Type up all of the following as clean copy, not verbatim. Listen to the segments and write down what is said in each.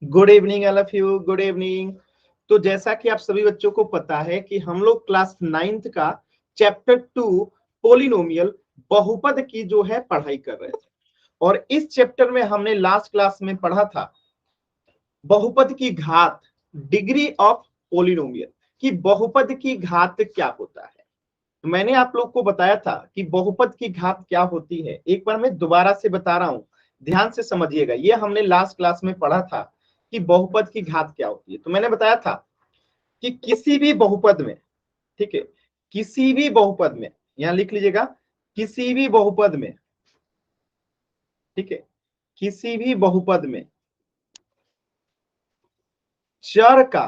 Good evening all of you, good evening. तो जैसा कि आप सभी बच्चों को पता है कि हम लोग क्लास 9th का चैप्टर 2 पोलिनोमियल बहुपद की जो है पढ़ाई कर रहे थे। और इस चैप्टर में हमने लास्ट क्लास में पढ़ा था बहुपद की घात, डिग्री ऑफ पोलिनोमियल, कि बहुपद की घात क्या होता है। मैंने आप लोग को बताया था कि बहुपद की घात क्या होती है। एक बार मैं दोबारा से बता रहा हूं, ध्यान से समझिएगा। ये हमने लास्ट क्लास में पढ़ा था कि बहुपद की घात क्या होती है। तो मैंने बताया था कि किसी भी बहुपद में, ठीक है, किसी भी बहुपद में, यहां लिख लीजिएगा, किसी भी बहुपद में, ठीक है, किसी भी बहुपद में चर का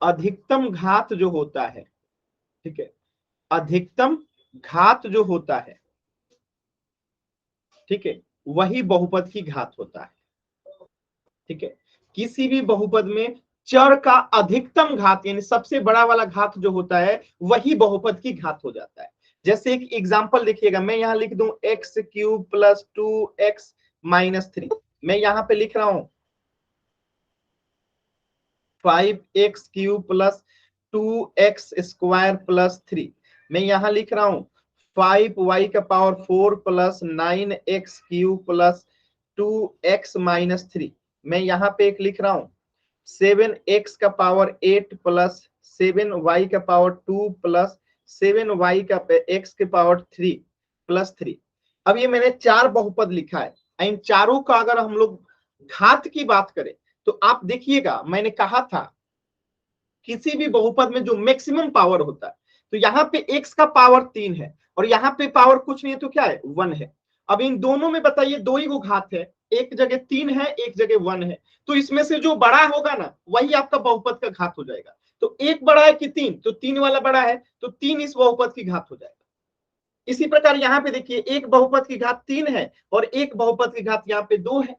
अधिकतम घात जो होता है, ठीक है, अधिकतम घात जो होता है, ठीक है, वही बहुपद की घात होता है। ठीक है, किसी भी बहुपद में चर का अधिकतम घात यानी सबसे बड़ा वाला घात जो होता है वही बहुपद की घात हो जाता है। जैसे एक एग्जांपल देखिएगा, मैं यहां लिख दूं x cube plus 2x minus 3। मैं यहां पे लिख रहा हूं 5x cube plus 2x square plus 3। मैं यहां लिख रहा हूं 5y का power 4 plus 9x cube plus 2x minus 3। मैं यहां पे एक लिख रहा हूं 7x का पावर 8 प्लस 7y का पावर 2 प्लस 7y का x के पावर 3 प्लस 3। अब ये मैंने चार बहुपद लिखा है। इन चारों का अगर हम लोग घात की बात करें तो आप देखिएगा, मैंने कहा था किसी भी बहुपद में जो मैक्सिमम पावर होता है, तो यहाँ पे x का पावर 3 है और यहाँ पे पावर कुछ नहीं है, तो क्या है 1 है। अब इन दोनों में बताइए दो ही वो घात है, एक जगह 3 है एक जगह 1 है, तो इसमें से जो बड़ा होगा ना वही आपका बहुपद का घात हो जाएगा। तो एक बड़ा है कि 3, तो 3 वाला बड़ा है, तो 3 इस बहुपद की घात हो जाएगा। इसी प्रकार यहाँ पे देखिए एक बहुपद की घात 3 है और एक बहुपद की घात यहाँ पे 2 है।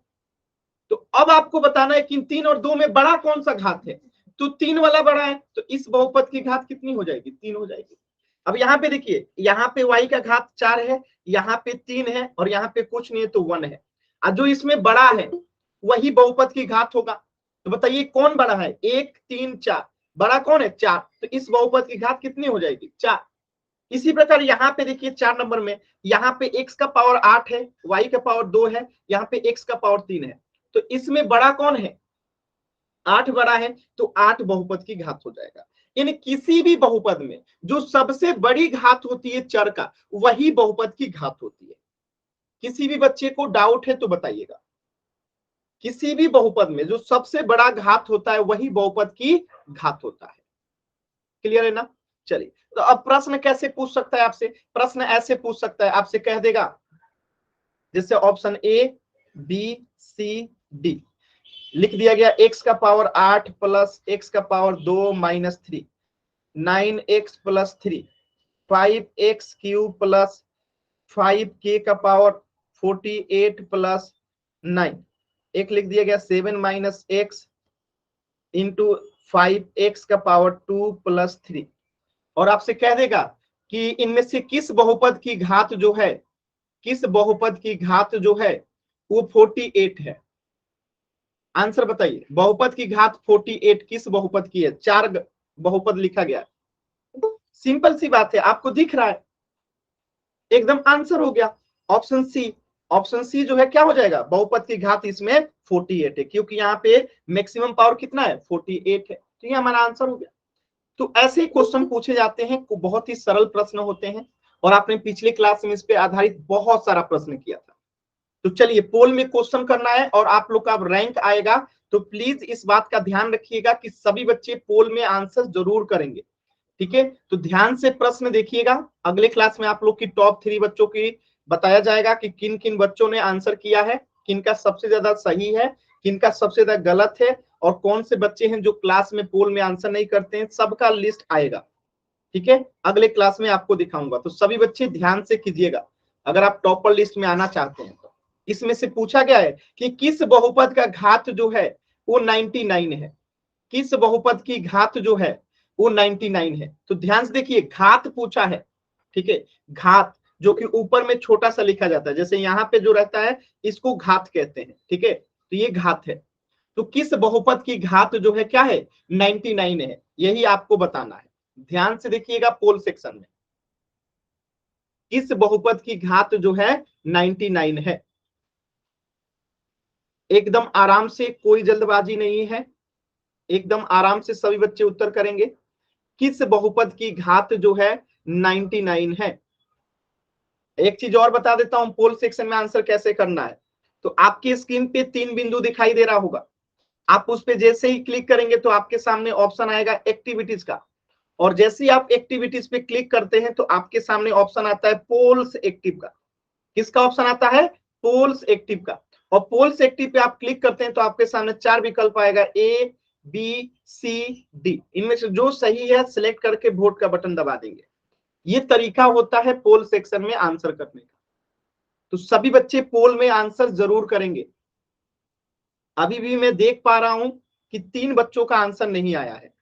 तो अब आपको बताना है कि 3 और 2 में बड़ा कौन सा घात है, तो 3 वाला बड़ा है, तो इस बहुपद की घात कितनी हो जाएगी, 3 हो जाएगी। अब यहाँ पे देखिए, यहाँ पे y का घात 4 है, यहाँ पे 3 है और यहाँ पे कुछ नहीं है तो 1 है। और जो इसमें बड़ा है वही बहुपद की घात होगा। तो बताइए कौन बड़ा है, 1 3 4, बड़ा कौन है 4, तो इस बहुपद की घात कितनी हो जाएगी 4। इसी प्रकार यहाँ पे देखिए 4 नंबर में, यहाँ पे x का पावर 8 है, y का पावर 2 है, यहाँ पे x का पावर 3 है, तो इसमें बड़ा कौन है 8 बड़ा है, तो 8 बहुपद की घात हो जाएगा। यानी किसी भी बहुपद में जो सबसे बड़ी घात होती है चर का वही बहुपद की घात होती है। किसी भी बच्चे को डाउट है तो बताइएगा, किसी भी बहुपद में जो सबसे बड़ा घात होता है वही बहुपद की घात होता है। क्लियर है ना। चलिए, तो अब प्रश्न कैसे पूछ सकता है आपसे, प्रश्न ऐसे पूछ सकता है, आपसे कह देगा जैसे option A B C D लिख दिया गया, x का पावर 8 प्लस x का power 2 minus 3, 9x plus 3, 5x cube plus 5k का पावर 48 प्लस 9। एक लिख दिया गया 7 माइनस x इंटू 5x का पावर 2 प्लस 3। और आपसे कह देगा कि इनमें से किस बहुपद की घात जो है, किस बहुपद की घात जो है वो 48 है। आंसर बताइए, बहुपद की घात 48 किस बहुपद की है, चार बहुपद लिखा गया है। सिंपल सी बात है, आपको दिख रहा है, एकदम आंसर हो गया ऑप्शन सी। ऑप्शन सी जो है क्या हो जाएगा, बहुपद की घात इसमें 48 है, क्योंकि यहाँ पे मैक्सिमम पावर कितना है 48 है, तो ये हमारा आंसर हो गया। तो ऐसे ही क्वेश्चन पूछे जाते हैं, बहुत ही सरल प्रश्न होते हैं, और आपने पिछले क्लास में इस पे आधारित बहुत सारा प्रश्न किया था। तो चलिए, पोल में क्वेश्चन करना है और आप लोग का रैंक आएगा, तो प्लीज इस बात का ध्यान रखिएगा कि सभी बच्चे पोल में आंसर जरूर करेंगे। ठीक है, तो ध्यान से प्रश्न देखिएगा। अगले क्लास में आप लोग की टॉप 3 बच्चों की बताया जाएगा कि किन किन बच्चों ने आंसर किया है, किनका सबसे ज्यादा सही है, किनका सबसे ज्यादा गलत है, और कौन से बच्चे हैं जो क्लास में पोल में आंसर नहीं करते हैं, सबका लिस्ट आएगा। ठीक है, अगले क्लास में आपको दिखाऊंगा, तो सभी बच्चे ध्यान से कीजिएगा अगर आप टॉपर लिस्ट में आना चाहते हैं तो। इसमें से पूछा गया है कि किस बहुपद का घात जो है वो 99 है, किस बहुपद की घात जो है वो 99 है। तो ध्यान से देखिए, घात पूछा है, ठीक है, घात जो कि ऊपर में छोटा सा लिखा जाता है, जैसे यहाँ पे जो रहता है इसको घात कहते हैं, ठीक है, तो ये घात है। तो किस बहुपद की घात जो है क्या है 99 है, यही आपको बताना है। ध्यान से देखिएगा पोल सेक्शन में, किस बहुपद की घात जो है 99 है। एकदम आराम से, कोई जल्दबाजी नहीं है, एकदम आराम से सभी बच्चे उत्तर करेंगे। किस बहुपद की घात जो है 99 है। एक चीज और बता देता हूं, पोल सेक्शन में आंसर कैसे करना है। तो आपकी स्क्रीन पे 3 बिंदु दिखाई दे रहा होगा, आप उस पे जैसे ही क्लिक करेंगे तो आपके सामने ऑप्शन आएगा एक्टिविटीज का, और जैसे ही आप एक्टिविटीज पे क्लिक करते हैं तो आपके सामने ऑप्शन आता है पोल्स एक्टिव का। किसका ऑप्शन आता है? पोल्स एक्टिव का। और पोल्स एक्टिव पे आप क्लिक करते हैं तो आपके सामने 4 विकल्प आएगा, ए बी सी डी। इनमें से जो सही है सिलेक्ट करके वोट का बटन दबा देंगे। ये तरीका होता है पोल सेक्शन में आंसर करने का। तो सभी बच्चे पोल में आंसर जरूर करेंगे। अभी भी मैं देख पा रहा हूं कि 3 बच्चों का आंसर नहीं आया है।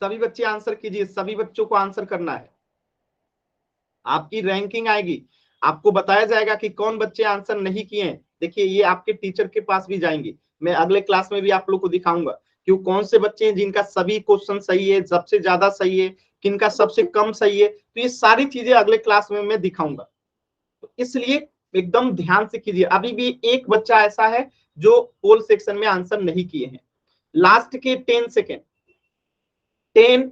सभी बच्चे आंसर कीजिए, सभी बच्चों को आंसर करना है। आपकी रैंकिंग आएगी, आपको बताया जाएगा कि कौन बच्चे आंसर नहीं किए हैं। देखिए ये आपके टीचर के पास भी जाएंगे, मैं अगले क्लास में भी आप लोग को दिखाऊंगा कि कौन से बच्चे हैं जिनका सभी क्वेश्चन सही है, सबसे ज्यादा सही है, किनका सबसे कम सही है। तो ये सारी चीजें अगले क्लास में मैं दिखाऊंगा। तो इसलिए एकदम ध्यान से कीजिए। अभी भी एक बच्चा ऐसा है जो पोल सेक्शन में आंसर नहीं किए हैं। लास्ट के 10 सेकेंड, 10,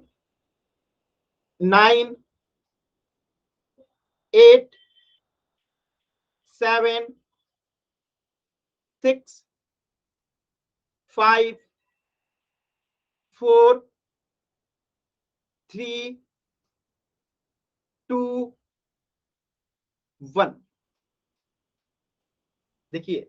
9, 8, 7, 6, 5, 4, 3, 2, 1। देखिए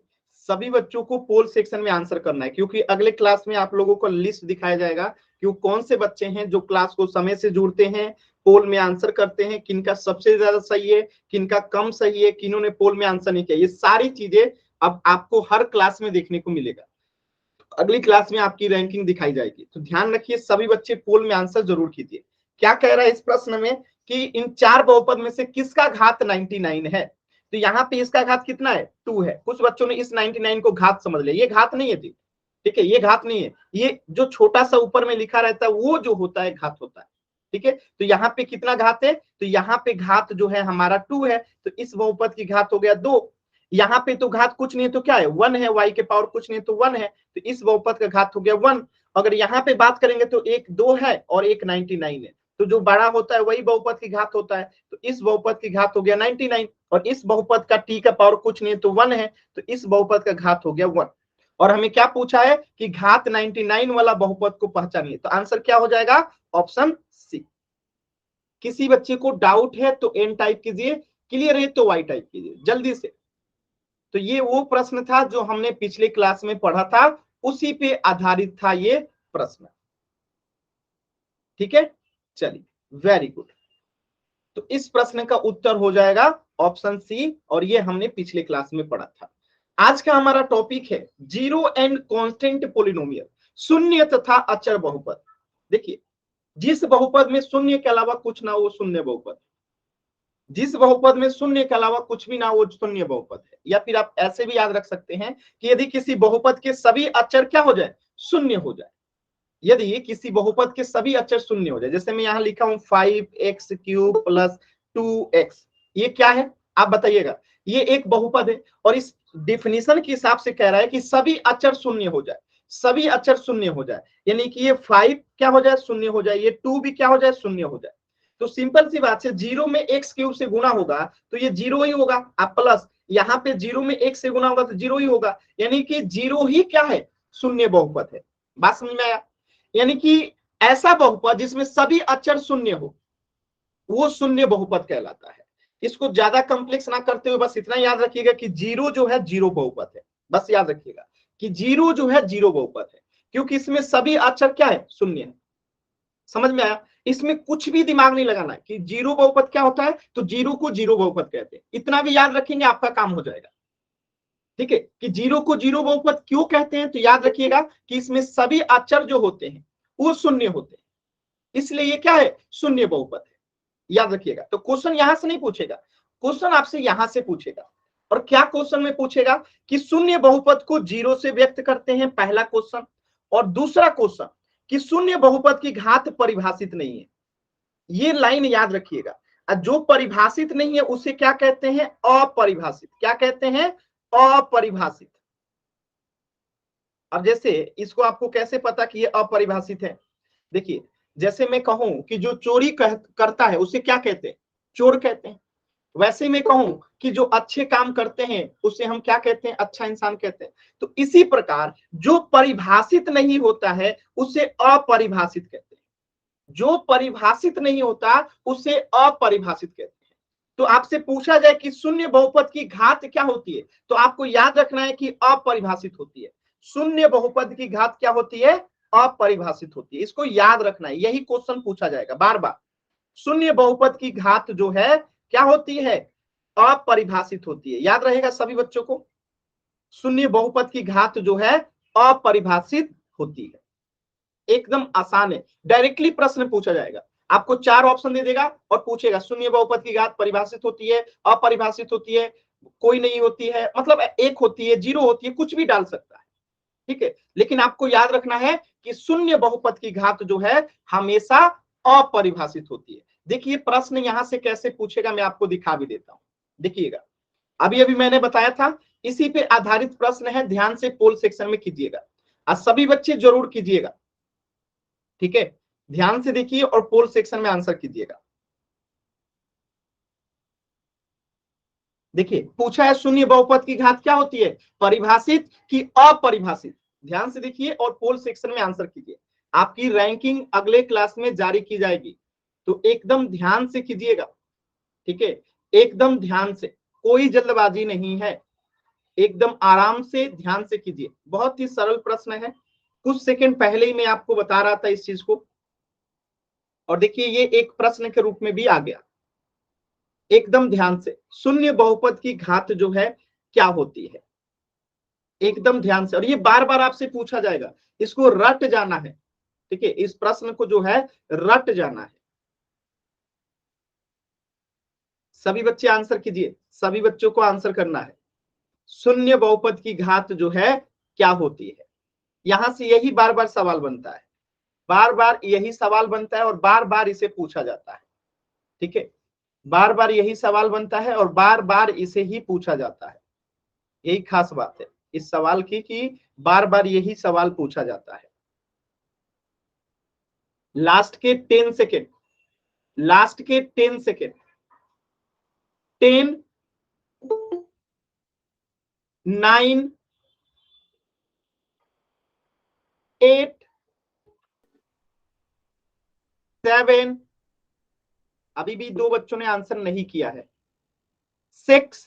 सभी बच्चों को पोल सेक्शन में आंसर करना है, क्योंकि अगले क्लास में आप लोगों को लिस्ट दिखाया जाएगा कि कौन से बच्चे हैं जो क्लास को समय से जुड़ते हैं, पोल में आंसर करते हैं, किनका सबसे ज्यादा सही है, किनका कम सही है, किन्होंने पोल में आंसर नहीं किया। ये सारी चीजें अब आपको हर क्लास में देखने को मिलेगा। अगली क्लास में आपकी रैंकिंग दिखाई जाएगी। तो ध्यान रखिए सभी बच्चे पोल में आंसर जरूर कीजिए। क्या कह रहा है इस प्रश्न में कि इन 4 बहुपद में से किसका घात 99 है। तो यहाँ पे इसका घात कितना है 2 है। कुछ बच्चों ने इस 99 को घात समझ लिया, ये घात नहीं है थी, ठीक है, ये घात नहीं है। ये जो छोटा सा ऊपर में लिखा रहता है वो जो होता है घात होता है, ठीक है। तो यहाँ पे कितना घात है, तो यहाँ पे घात जो है हमारा 2 है, तो इस बहुपद की घात हो गया 2। यहाँ पे तो घात कुछ नहीं है तो क्या है 1 है, y के पावर कुछ नहीं है तो 1 है, तो इस बहुपद का घात हो गया 1। अगर यहाँ पे बात करेंगे तो एक 2 है और एक 99 है, तो जो बड़ा होता है वही बहुपद की घात होता है, तो इस बहुपद की घात हो गया 99। और इस बहुपद का t का पावर कुछ नहीं है तो 1 है, तो इस बहुपद का घात हो गया 1। और हमें क्या पूछा है कि घात 99 वाला बहुपद को पहचानिए, तो आंसर क्या हो जाएगा ऑप्शन सी। किसी बच्चे को डाउट है तो एन टाइप कीजिए, क्लियर है तो वाई टाइप कीजिए जल्दी से। तो ये वो प्रश्न था जो हमने पिछले क्लास में पढ़ा था, उसी पे आधारित था ये प्रश्न, ठीक है। चलिए वेरी गुड। तो इस प्रश्न का उत्तर हो जाएगा ऑप्शन सी, और ये हमने पिछले क्लास में पढ़ा था। आज का हमारा टॉपिक है जीरो एंड कांस्टेंट पोलिनोमियल, शून्य तथा अचर बहुपद। देखिए जिस बहुपद में शून्य के अलावा कुछ ना वो शून्य बहुपद, जिस बहुपद में शून्य के अलावा कुछ भी ना वो शून्य बहुपद है। या फिर आप ऐसे भी याद रख सकते हैं कि यदि किसी बहुपद के सभी अचर क्या हो जाए शून्य हो जाए, यदि किसी बहुपद के सभी अचर शून्य हो जाए, जैसे मैं यहाँ लिखा हूं 5x³ प्लस 2x, ये क्या है आप बताइएगा। ये एक बहुपद है और इस डिफिनीशन के हिसाब से कह रहा है कि सभी अचर शून्य हो जाए, सभी अचर शून्य हो जाए, यानी कि ये 5 क्या हो जाए शून्य हो जाए, ये 2 भी क्या हो जाए शून्य हो जाए। तो सिंपल सी बात है, जीरो में x³ से गुना होगा तो ये जीरो ही होगा, आप प्लस यहाँ पे जीरो में x से गुना होगा तो जीरो ही होगा, यानी कि जीरो ही क्या है शून्य बहुपद है। बात समझ में आया? यानी कि ऐसा बहुपद जिसमें सभी अचर शून्य हो वो शून्य बहुपद कहलाता है। इसको ज्यादा कॉम्प्लेक्स ना करते हुए बस इतना याद रखिएगा कि जीरो जो है जीरो बहुपद है। बस याद रखिएगा कि जीरो जो है जीरो बहुपद है, क्योंकि इसमें सभी अचर क्या है शून्य है। समझ में आया? इसमें कुछ भी दिमाग नहीं लगाना है कि जीरो बहुपद क्या होता है, तो जीरो को जीरो बहुपद कहते हैं। इतना भी याद रखेंगे आपका काम हो जाएगा, ठीक है। कि जीरो को जीरो बहुपद क्यों कहते हैं, तो याद रखिएगा कि इसमें सभी अचर जो होते हैं वो शून्य होते हैं, इसलिए ये क्या है शून्य बहुपद है। याद रखिएगा। तो क्वेश्चन यहां से नहीं पूछेगा, क्वेश्चन आपसे यहां से पूछेगा और क्या क्वेश्चन में पूछेगा कि शून्य बहुपद को जीरो से व्यक्त करते हैं, पहला क्वेश्चन। और दूसरा क्वेश्चन कि शून्य बहुपद की घात परिभाषित नहीं है। ये लाइन याद रखिएगा, जो परिभाषित नहीं है उसे क्या कहते हैं, अपरिभाषित। क्या कहते हैं, अपरिभाषित। अब जैसे इसको आपको कैसे पता कि ये अपरिभाषित है, देखिए जैसे मैं कहूं कि जो चोरी करता है उसे क्या कहते हैं, चोर कहते हैं। वैसे मैं कहूं कि जो अच्छे काम करते हैं उसे हम क्या कहते हैं, अच्छा इंसान कहते हैं। तो इसी प्रकार जो परिभाषित नहीं होता है उसे अपरिभाषित कहते हैं, जो परिभाषित नहीं होता उसे अपरिभाषित कहते हैं। तो आपसे पूछा जाए कि शून्य बहुपद की घात क्या होती है, तो आपको याद रखना है कि अपरिभाषित होती है। शून्य बहुपद की घात क्या होती है, अपरिभाषित होती है। इसको याद रखना है, यही क्वेश्चन पूछा जाएगा बार बार। शून्य बहुपद की घात जो है क्या होती है, अपरिभाषित होती है। याद रहेगा सभी बच्चों को, शून्य बहुपद की घात जो है अपरिभाषित होती है। एकदम आसान है, डायरेक्टली प्रश्न पूछा जाएगा। आपको चार ऑप्शन दे देगा और पूछेगा शून्य बहुपद की घात परिभाषित होती है, अपरिभाषित होती है, कोई नहीं होती है, मतलब एक होती है, जीरो होती है, कुछ भी डाल सकता है। ठीक है, लेकिन आपको याद रखना है कि शून्य बहुपद की घात जो है हमेशा अपरिभाषित होती है। देखिए प्रश्न यहां से कैसे पूछेगा, मैं आपको दिखा भी देता हूं। देखिएगा, अभी अभी मैंने बताया था, इसी पे आधारित प्रश्न है, ध्यान से पोल सेक्शन में कीजिएगा और सभी बच्चे जरूर कीजिएगा। ठीक है, ध्यान से देखिए और पोल सेक्शन में आंसर कीजिएगा। देखिए पूछा है शून्य बहुपद की घात क्या होती है, परिभाषित कि अपरिभाषित। ध्यान से देखिए और पोल सेक्शन में आंसर कीजिए। आपकी रैंकिंग अगले क्लास में जारी की जाएगी, तो एकदम ध्यान से कीजिएगा। ठीक है, एकदम ध्यान से, कोई जल्दबाजी नहीं है, एकदम आराम से ध्यान से कीजिए। बहुत ही सरल प्रश्न है, कुछ सेकंड पहले ही मैं आपको बता रहा था इस चीज को। और देखिए ये एक प्रश्न के रूप में भी आ गया। एकदम ध्यान से, शून्य बहुपद की घात जो है क्या होती है, एकदम ध्यान से। और ये बार बार आपसे पूछा जाएगा, इसको रट जाना है। ठीक है, इस प्रश्न को जो है रट जाना है। सभी बच्चे आंसर कीजिए, सभी बच्चों को आंसर करना है। शून्य बहुपद की घात जो है क्या होती है, यहां से यही बार बार सवाल बनता है, बार बार यही सवाल बनता है और बार बार इसे पूछा जाता है। ठीक है, बार बार यही सवाल बनता है और बार बार इसे ही पूछा जाता है। यही खास बात है इस सवाल की कि बार बार यही सवाल पूछा जाता है। लास्ट के 10 सेकेंड, लास्ट के 10 सेकेंड, 10, 9, 8, 7, अभी भी दो बच्चों ने आंसर नहीं किया है, 6,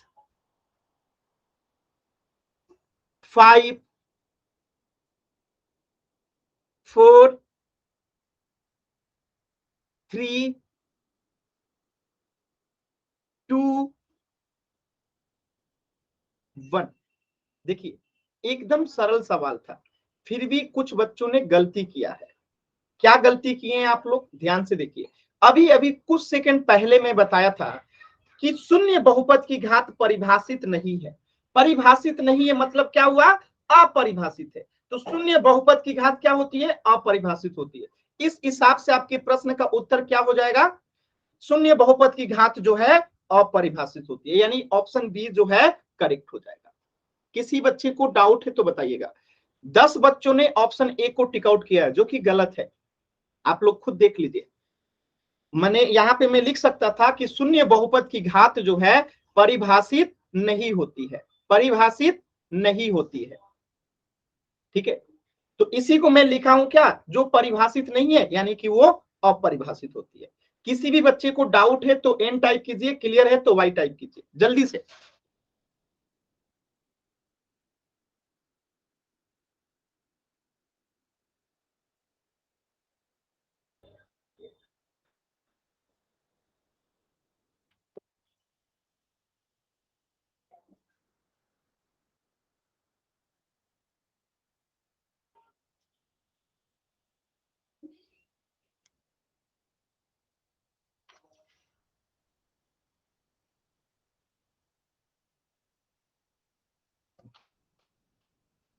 5, 4, 3, 2, 1। देखिए एकदम सरल सवाल था, फिर भी कुछ बच्चों ने गलती किया है। क्या गलती किए हैं आप लोग, ध्यान से देखिए। अभी अभी कुछ सेकंड पहले मैं बताया था कि शून्य बहुपद की घात परिभाषित नहीं है। परिभाषित नहीं है मतलब क्या हुआ, अपरिभाषित है। तो शून्य बहुपद की घात क्या होती है, अपरिभाषित होती है। इस हिसाब से आपके प्रश्न का उत्तर क्या हो जाएगा, शून्य बहुपद की घात जो है अपरिभाषित होती है, यानी ऑप्शन बी जो है करेक्ट हो जाएगा। किसी बच्चे को डाउट है तो बताइएगा। 10 बच्चों ने ऑप्शन ए को टिक आउट किया है, जो कि गलत है, आप लोग खुद देख लीजिए। मैंने यहाँ पे मैं लिख सकता था कि शून्य बहुपद की घात जो है परिभाषित नहीं होती है, परिभाषित नहीं होती है। ठीक है, तो इसी को मैं लिखा हूं क्या, जो परिभाषित नहीं है यानी कि वो अपरिभाषित होती है। किसी भी बच्चे को डाउट है तो एन टाइप कीजिए, क्लियर है तो वाई टाइप कीजिए जल्दी से।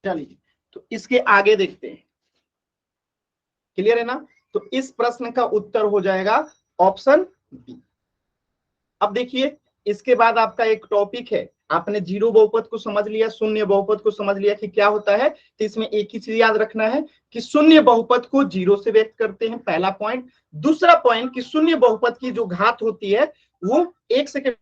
चलिए तो इसके आगे देखते हैं, क्लियर है ना। तो इस प्रश्न का उत्तर हो जाएगा ऑप्शन बी। अब देखिए इसके बाद आपका एक टॉपिक है, आपने जीरो बहुपद को समझ लिया, शून्य बहुपद को समझ लिया कि क्या होता है। तो इसमें एक ही चीज याद रखना है कि शून्य बहुपद को जीरो से व्यक्त करते हैं, पहला पॉइंट। दूसरा पॉइंट कि शून्य बहुपद की जो घात होती है वो एक से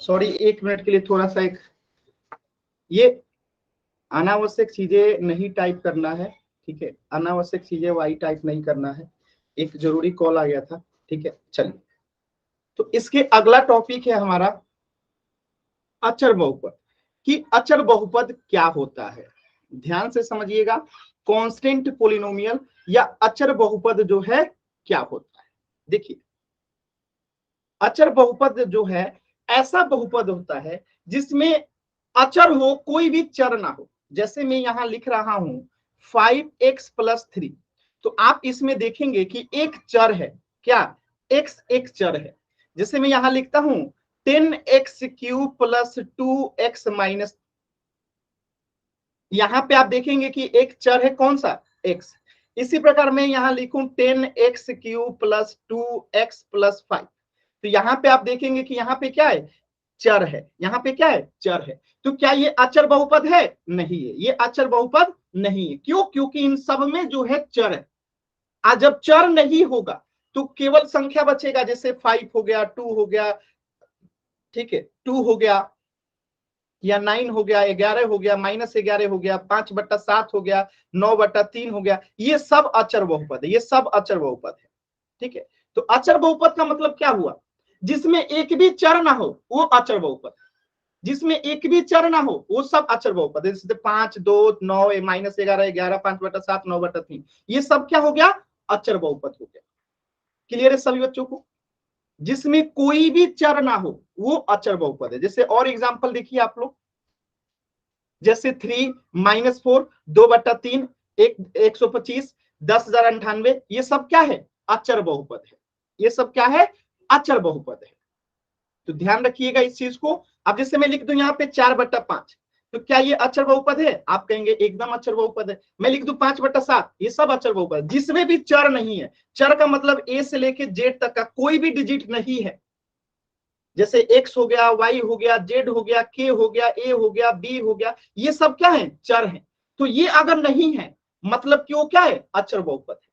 सॉरी, एक मिनट के लिए थोड़ा सा एक, ये अनावश्यक चीजें नहीं टाइप करना है, ठीक है, अनावश्यक चीजें वाई टाइप नहीं करना है, एक जरूरी कॉल आ गया था, ठीक है। चलिए तो इसके अगला टॉपिक है हमारा अचर बहुपद, कि अचर बहुपद क्या होता है। ध्यान से समझिएगा, कांस्टेंट पोलिनोमियल या अचर बहुपद जो है क्या होता है। देखिए अचर बहुपद जो है ऐसा बहुपद होता है जिसमें अचर हो, कोई भी चर ना हो। जैसे मैं यहां लिख रहा हूं 5x+3, तो आप इसमें देखेंगे कि एक चर है, क्या, x एक चर है। जैसे मैं यहां लिखता हूं 10x³ + 2x-, यहां पे आप देखेंगे कि एक चर है, कौन सा, x। इसी प्रकार मैं यहां लिखूं 10x³ +2x+5, तो यहाँ पे आप देखेंगे कि यहाँ पे क्या है, चर है, यहाँ पे क्या है, चर है। तो क्या ये अचर बहुपद है, नहीं है, ये अचर बहुपद नहीं है। क्यों, क्योंकि इन सब में जो है चर है। आज जब चर नहीं होगा तो केवल संख्या बचेगा, जैसे 5 हो गया, 2 हो गया, ठीक है, 2 हो गया, या 9 हो गया, 11 हो गया, -11 हो गया, 5/7 हो गया, 9/3 हो गया, ये सब अचर बहुपद है, ये सब अचर बहुपद है, ठीक है। तो अचर बहुपद का मतलब क्या हुआ, जिसमें एक भी चर ना हो वो अचर बहुपद, जिसमें एक भी चर ना हो वो सब अचर बहुपद है। जैसे 5, 2, 9, -11, 11, 5/7, 9/3, ये सब क्या हो गया, अचर बहुपद हो गया। क्लियर है सभी बच्चों को। जिसमें कोई भी चर ना हो वो अचर बहुपद है। जैसे और एग्जांपल देखिए आप लोग, जैसे 3, -4, 2/3, 125, 10,098, ये सब क्या है, अचर बहुपद है, ये सब क्या है, अचर बहुपद है। तो ध्यान रखिएगा इस चीज को। अब जैसे मैं लिख दूं यहाँ पे 4/5, तो क्या ये अचर बहुपद है, आप कहेंगे एकदम अचर बहुपद है। मैं लिख दूं 5/7, ये सब अचर बहुपद है। जिसमें भी चर नहीं है, चर का मतलब ए से लेके जेड तक का कोई भी डिजिट नहीं है, जैसे एक्स हो गया, वाई हो गया, जेड हो गया, के हो गया, ए हो गया, बी हो गया, ये सब क्या है, चर है। तो ये अगर नहीं है मतलब कि वो क्या है, अचर बहुपद है,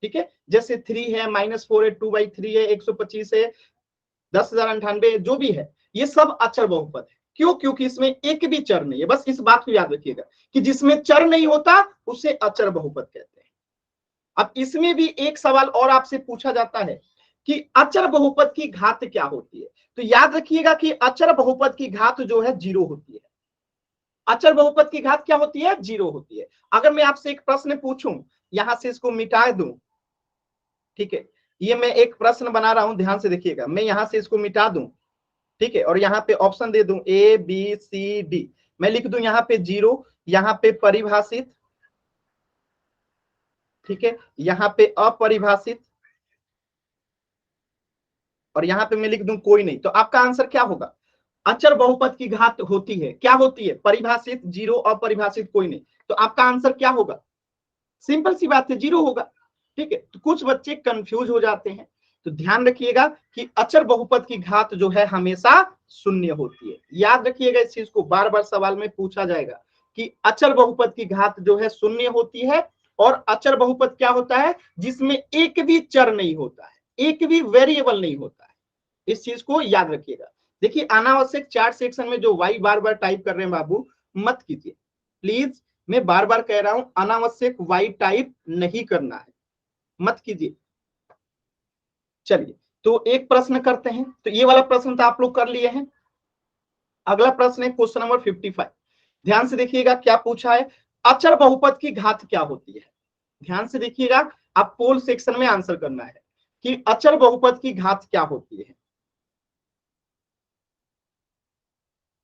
ठीक है। जैसे 3 है, -4 है, 2/3 है, 125 है, 10,098, जो भी है, ये सब अचर बहुपद है। क्यों, क्योंकि इसमें एक भी चर नहीं है। बस इस बात को याद रखिएगा कि जिसमें चर नहीं होता उसे अचर बहुपद कहते हैं। अब इसमें भी एक सवाल और आपसे पूछा जाता है कि अचर बहुपद की घात क्या होती है। तो याद रखिएगा कि अचर बहुपद की घात जो है 0 होती है। अचर बहुपद की घात क्या होती है, 0 होती है। अगर मैं आपसे एक प्रश्न पूछूं, यहां से इसको मिटा दूं, ठीक है, ये मैं एक प्रश्न बना रहा हूं, ध्यान से देखिएगा, मैं यहां से इसको मिटा दूं, ठीक है, और यहाँ पे ऑप्शन दे दूं A B C D, मैं लिख दूं यहाँ पे 0, यहाँ पे परिभाषित, ठीक है, यहाँ पे अपरिभाषित, और यहाँ पे मैं लिख दूं कोई नहीं, तो आपका आंसर क्या होगा, अचर बहुपद की घात होती है, क्या होती है, परिभाषित 0, अपरिभाषित कोई नहीं, तो आपका आंसर क्या होगा, सिंपल सी बात है, 0 होगा। ठीक है, तो कुछ बच्चे कंफ्यूज हो जाते हैं, तो ध्यान रखिएगा कि अचर बहुपद की घात जो है हमेशा शून्य होती है। याद रखिएगा इस चीज को, बार बार सवाल में पूछा जाएगा कि अचर बहुपद की घात जो है शून्य होती है, और अचर बहुपद क्या होता है, जिसमें एक भी चर नहीं होता है, एक भी वेरिएबल नहीं होता है। इस चीज को याद रखिएगा। देखिए अनावश्यक चार्ट सेक्शन में जो वाई बार बार टाइप कर रहे हैं बाबू, मत कीजिए प्लीज। मैं बार बार कह रहा हूं, अनावश्यक वाई टाइप नहीं करना है, मत कीजिए। चलिए, तो एक प्रश्न करते हैं। तो ये वाला प्रश्न तो आप लोग कर लिए हैं। अगला प्रश्न है क्वेश्चन नंबर 55। ध्यान से देखिएगा क्या पूछा है, अचर बहुपद की घात क्या होती है। ध्यान से देखिएगा, आप पोल सेक्शन में आंसर करना है कि अचर बहुपद की घात क्या होती है।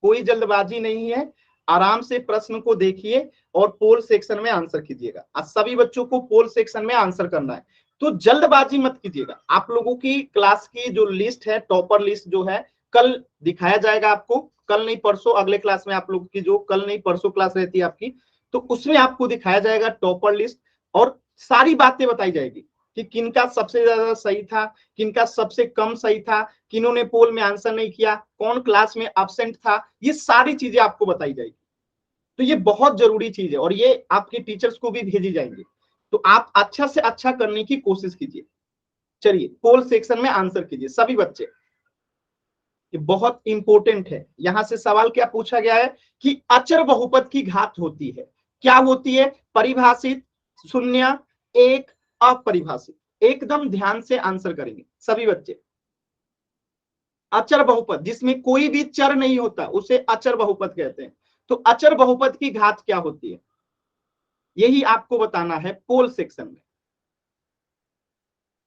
कोई जल्दबाजी नहीं है, आराम से प्रश्न को देखिए और पोल सेक्शन में आंसर कीजिएगा। आज सभी बच्चों को पोल सेक्शन में आंसर करना है, तो जल्दबाजी मत कीजिएगा। आप लोगों की क्लास की जो लिस्ट है, टॉपर लिस्ट जो है, कल दिखाया जाएगा आपको। कल नहीं परसों, अगले क्लास में आप लोगों की जो कल नहीं परसों क्लास रहती है आपकी, तो उसमें आपको दिखाया जाएगा टॉपर लिस्ट, और सारी बातें बताई जाएगी कि किनका सबसे ज्यादा सही था, किनका सबसे कम सही था, किन्होंने पोल में आंसर नहीं किया, कौन क्लास में एब्सेंट था, ये सारी चीजें आपको बताई जाएगी। तो ये बहुत जरूरी चीज है, और ये आपके टीचर्स को भी भेजी जाएंगे, तो आप अच्छा से अच्छा करने की कोशिश कीजिए। चलिए पोल सेक्शन में आंसर कीजिए सभी बच्चे, ये बहुत इंपॉर्टेंट है। यहां से सवाल क्या पूछा गया है कि अचर बहुपद की घात होती है, क्या होती है, परिभाषित, शून्य, एक, अपरिभाषित। एकदम ध्यान से आंसर करेंगे सभी बच्चे। अचर बहुपद जिसमें कोई भी चर नहीं होता उसे अचर बहुपद कहते हैं। तो अचर बहुपद की घात क्या होती है, यही आपको बताना है पोल सेक्शन में।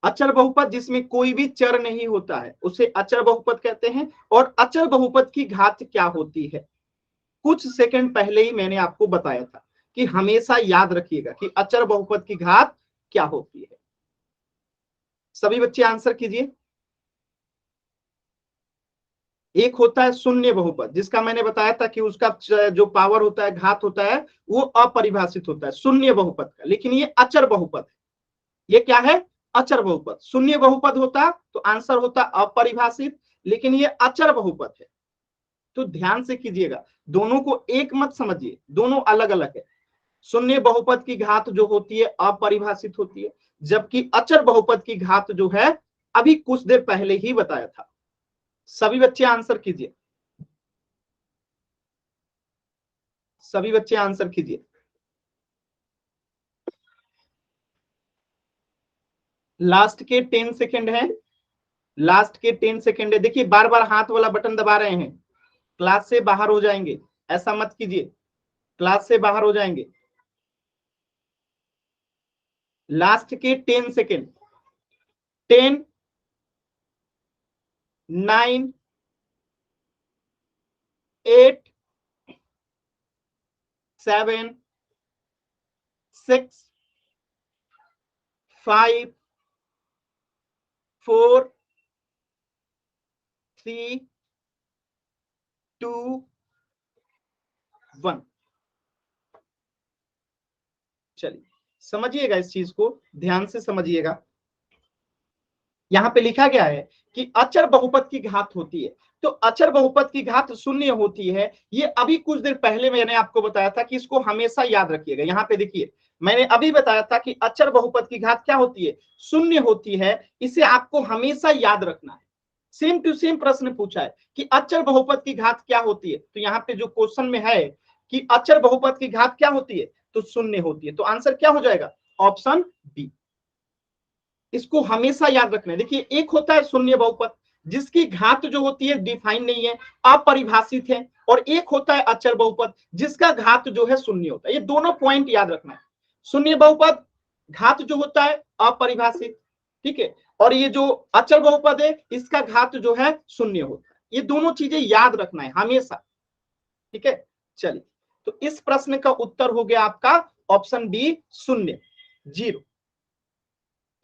अचर बहुपद जिसमें कोई भी चर नहीं होता है उसे अचर बहुपद कहते हैं, और अचर बहुपद की घात क्या होती है, कुछ सेकंड पहले ही मैंने आपको बताया था कि हमेशा याद रखिएगा कि अचर बहुपद की घात क्या होती है। सभी बच्चे आंसर कीजिए। एक होता है शून्य बहुपद, जिसका मैंने बताया था कि उसका जो पावर होता है, घात होता है, वो अपरिभाषित होता है शून्य बहुपद का। लेकिन ये अचर बहुपद है, ये क्या है, अचर बहुपद। शून्य बहुपद होता तो आंसर होता अपरिभाषित, लेकिन ये अचर बहुपद है। तो ध्यान से कीजिएगा, दोनों को एक मत समझिए, दोनों अलग अलग है। शून्य बहुपद की घात जो होती है अपरिभाषित होती है, जबकि अचर बहुपद की घात जो है अभी कुछ देर पहले ही बताया था। सभी बच्चे आंसर कीजिए, सभी बच्चे आंसर कीजिए। लास्ट के 10 सेकेंड है, लास्ट के 10 सेकेंड है। देखिए बार बार हाथ वाला बटन दबा रहे हैं, क्लास से बाहर हो जाएंगे, ऐसा मत कीजिए, क्लास से बाहर हो जाएंगे। लास्ट के 10 सेकेंड, 10, 9, 8, 7, 6, 5, 4, 3, 2, 1। चलिए समझिएगा इस चीज को, ध्यान से समझिएगा। यहां पे लिखा गया है कि अचर बहुपद की घात होती है, तो अचर बहुपद की घात शून्य होती है। ये अभी कुछ देर पहले मैंने आपको बताया था कि इसको हमेशा याद रखिएगा। यहाँ पे देखिए मैंने अभी बताया था कि अचर बहुपद की घात क्या होती है, शून्य होती है। इसे आपको हमेशा याद रखना है। सेम टू सेम प्रश्न पूछा है कि अचर बहुपद की घात क्या होती है, तो यहाँ पे जो क्वेश्चन में है कि अचर बहुपद की घात क्या होती है, तो शून्य होती है। तो आंसर क्या हो जाएगा, ऑप्शन बी। इसको हमेशा याद रखना है। देखिए एक होता है शून्य बहुपद जिसकी घात जो होती है डिफाइन नहीं है, अपरिभाषित है, और एक होता है अचर बहुपद जिसका घात जो है शून्य होता है। ये दोनों पॉइंट याद रखना है। शून्य बहुपद घात जो होता है अपरिभाषित, ठीक है, और ये जो अचर बहुपद है इसका घात जो है शून्य होता है। ये दोनों चीजें याद रखना है हमेशा, ठीक है। चलिए, तो इस प्रश्न का उत्तर हो गया आपका ऑप्शन बी, शून्य, 0।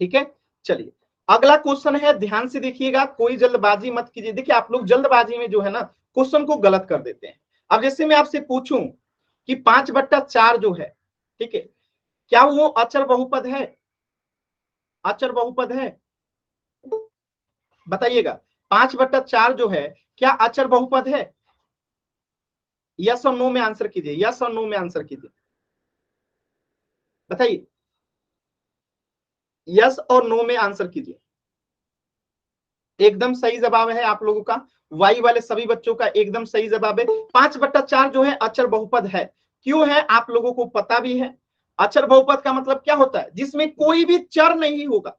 ठीक है, चलिए अगला क्वेश्चन है, ध्यान से देखिएगा, कोई जल्दबाजी मत कीजिए। देखिए आप लोग जल्दबाजी में जो है ना क्वेश्चन को गलत कर देते हैं। अब जैसे मैं आपसे पूछूं कि 5/4 जो है, ठीक है, क्या वो अचर बहुपद है? अचर बहुपद है? बताइएगा। 5/4 जो है क्या अचर बहुपद है? यस और नो में आंसर कीजिए, यस और नो में आंसर कीजिए, बताइए। यस और नो में आंसर कीजिए। एकदम सही जवाब है आप लोगों का, वाई वाले सभी बच्चों का एकदम सही जवाब है। 5/4 जो है अचर बहुपद है। क्यों है आप लोगों को पता भी है। अचर बहुपद का मतलब क्या होता है? जिसमें कोई भी चर नहीं होगा,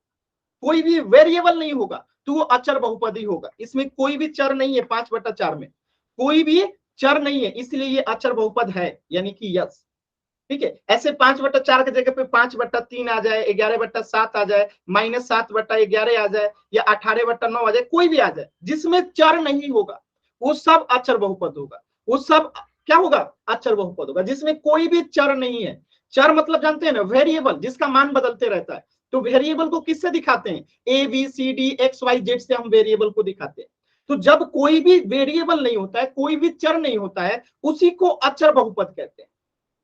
कोई भी वेरिएबल नहीं होगा, तो वो अचर बहुपद ही होगा। इसमें कोई भी चर नहीं है, 5/4 में कोई भी चर नहीं है, इसलिए ये अचर बहुपद है, यानी कि यस। ठीक है, ऐसे 5/4 की जगह पे 5/3 आ जाए, 11/7 आ जाए, -7/11 आ जाए, या 18/9 आ जाए, कोई भी आ जाए जिसमें चर नहीं होगा वो सब अचर बहुपद होगा। वो सब क्या होगा? अचर बहुपद होगा, जिसमें कोई भी चर नहीं है। चर मतलब जानते हैं ना, वेरिएबल जिसका मान बदलते रहता है। तो वेरिएबल को किससे दिखाते हैं? A B C D x y z से हम वेरिएबल को दिखाते हैं। तो जब कोई भी वेरिएबल नहीं होता है, कोई भी चर नहीं होता है, उसी को अचर बहुपद कहते हैं।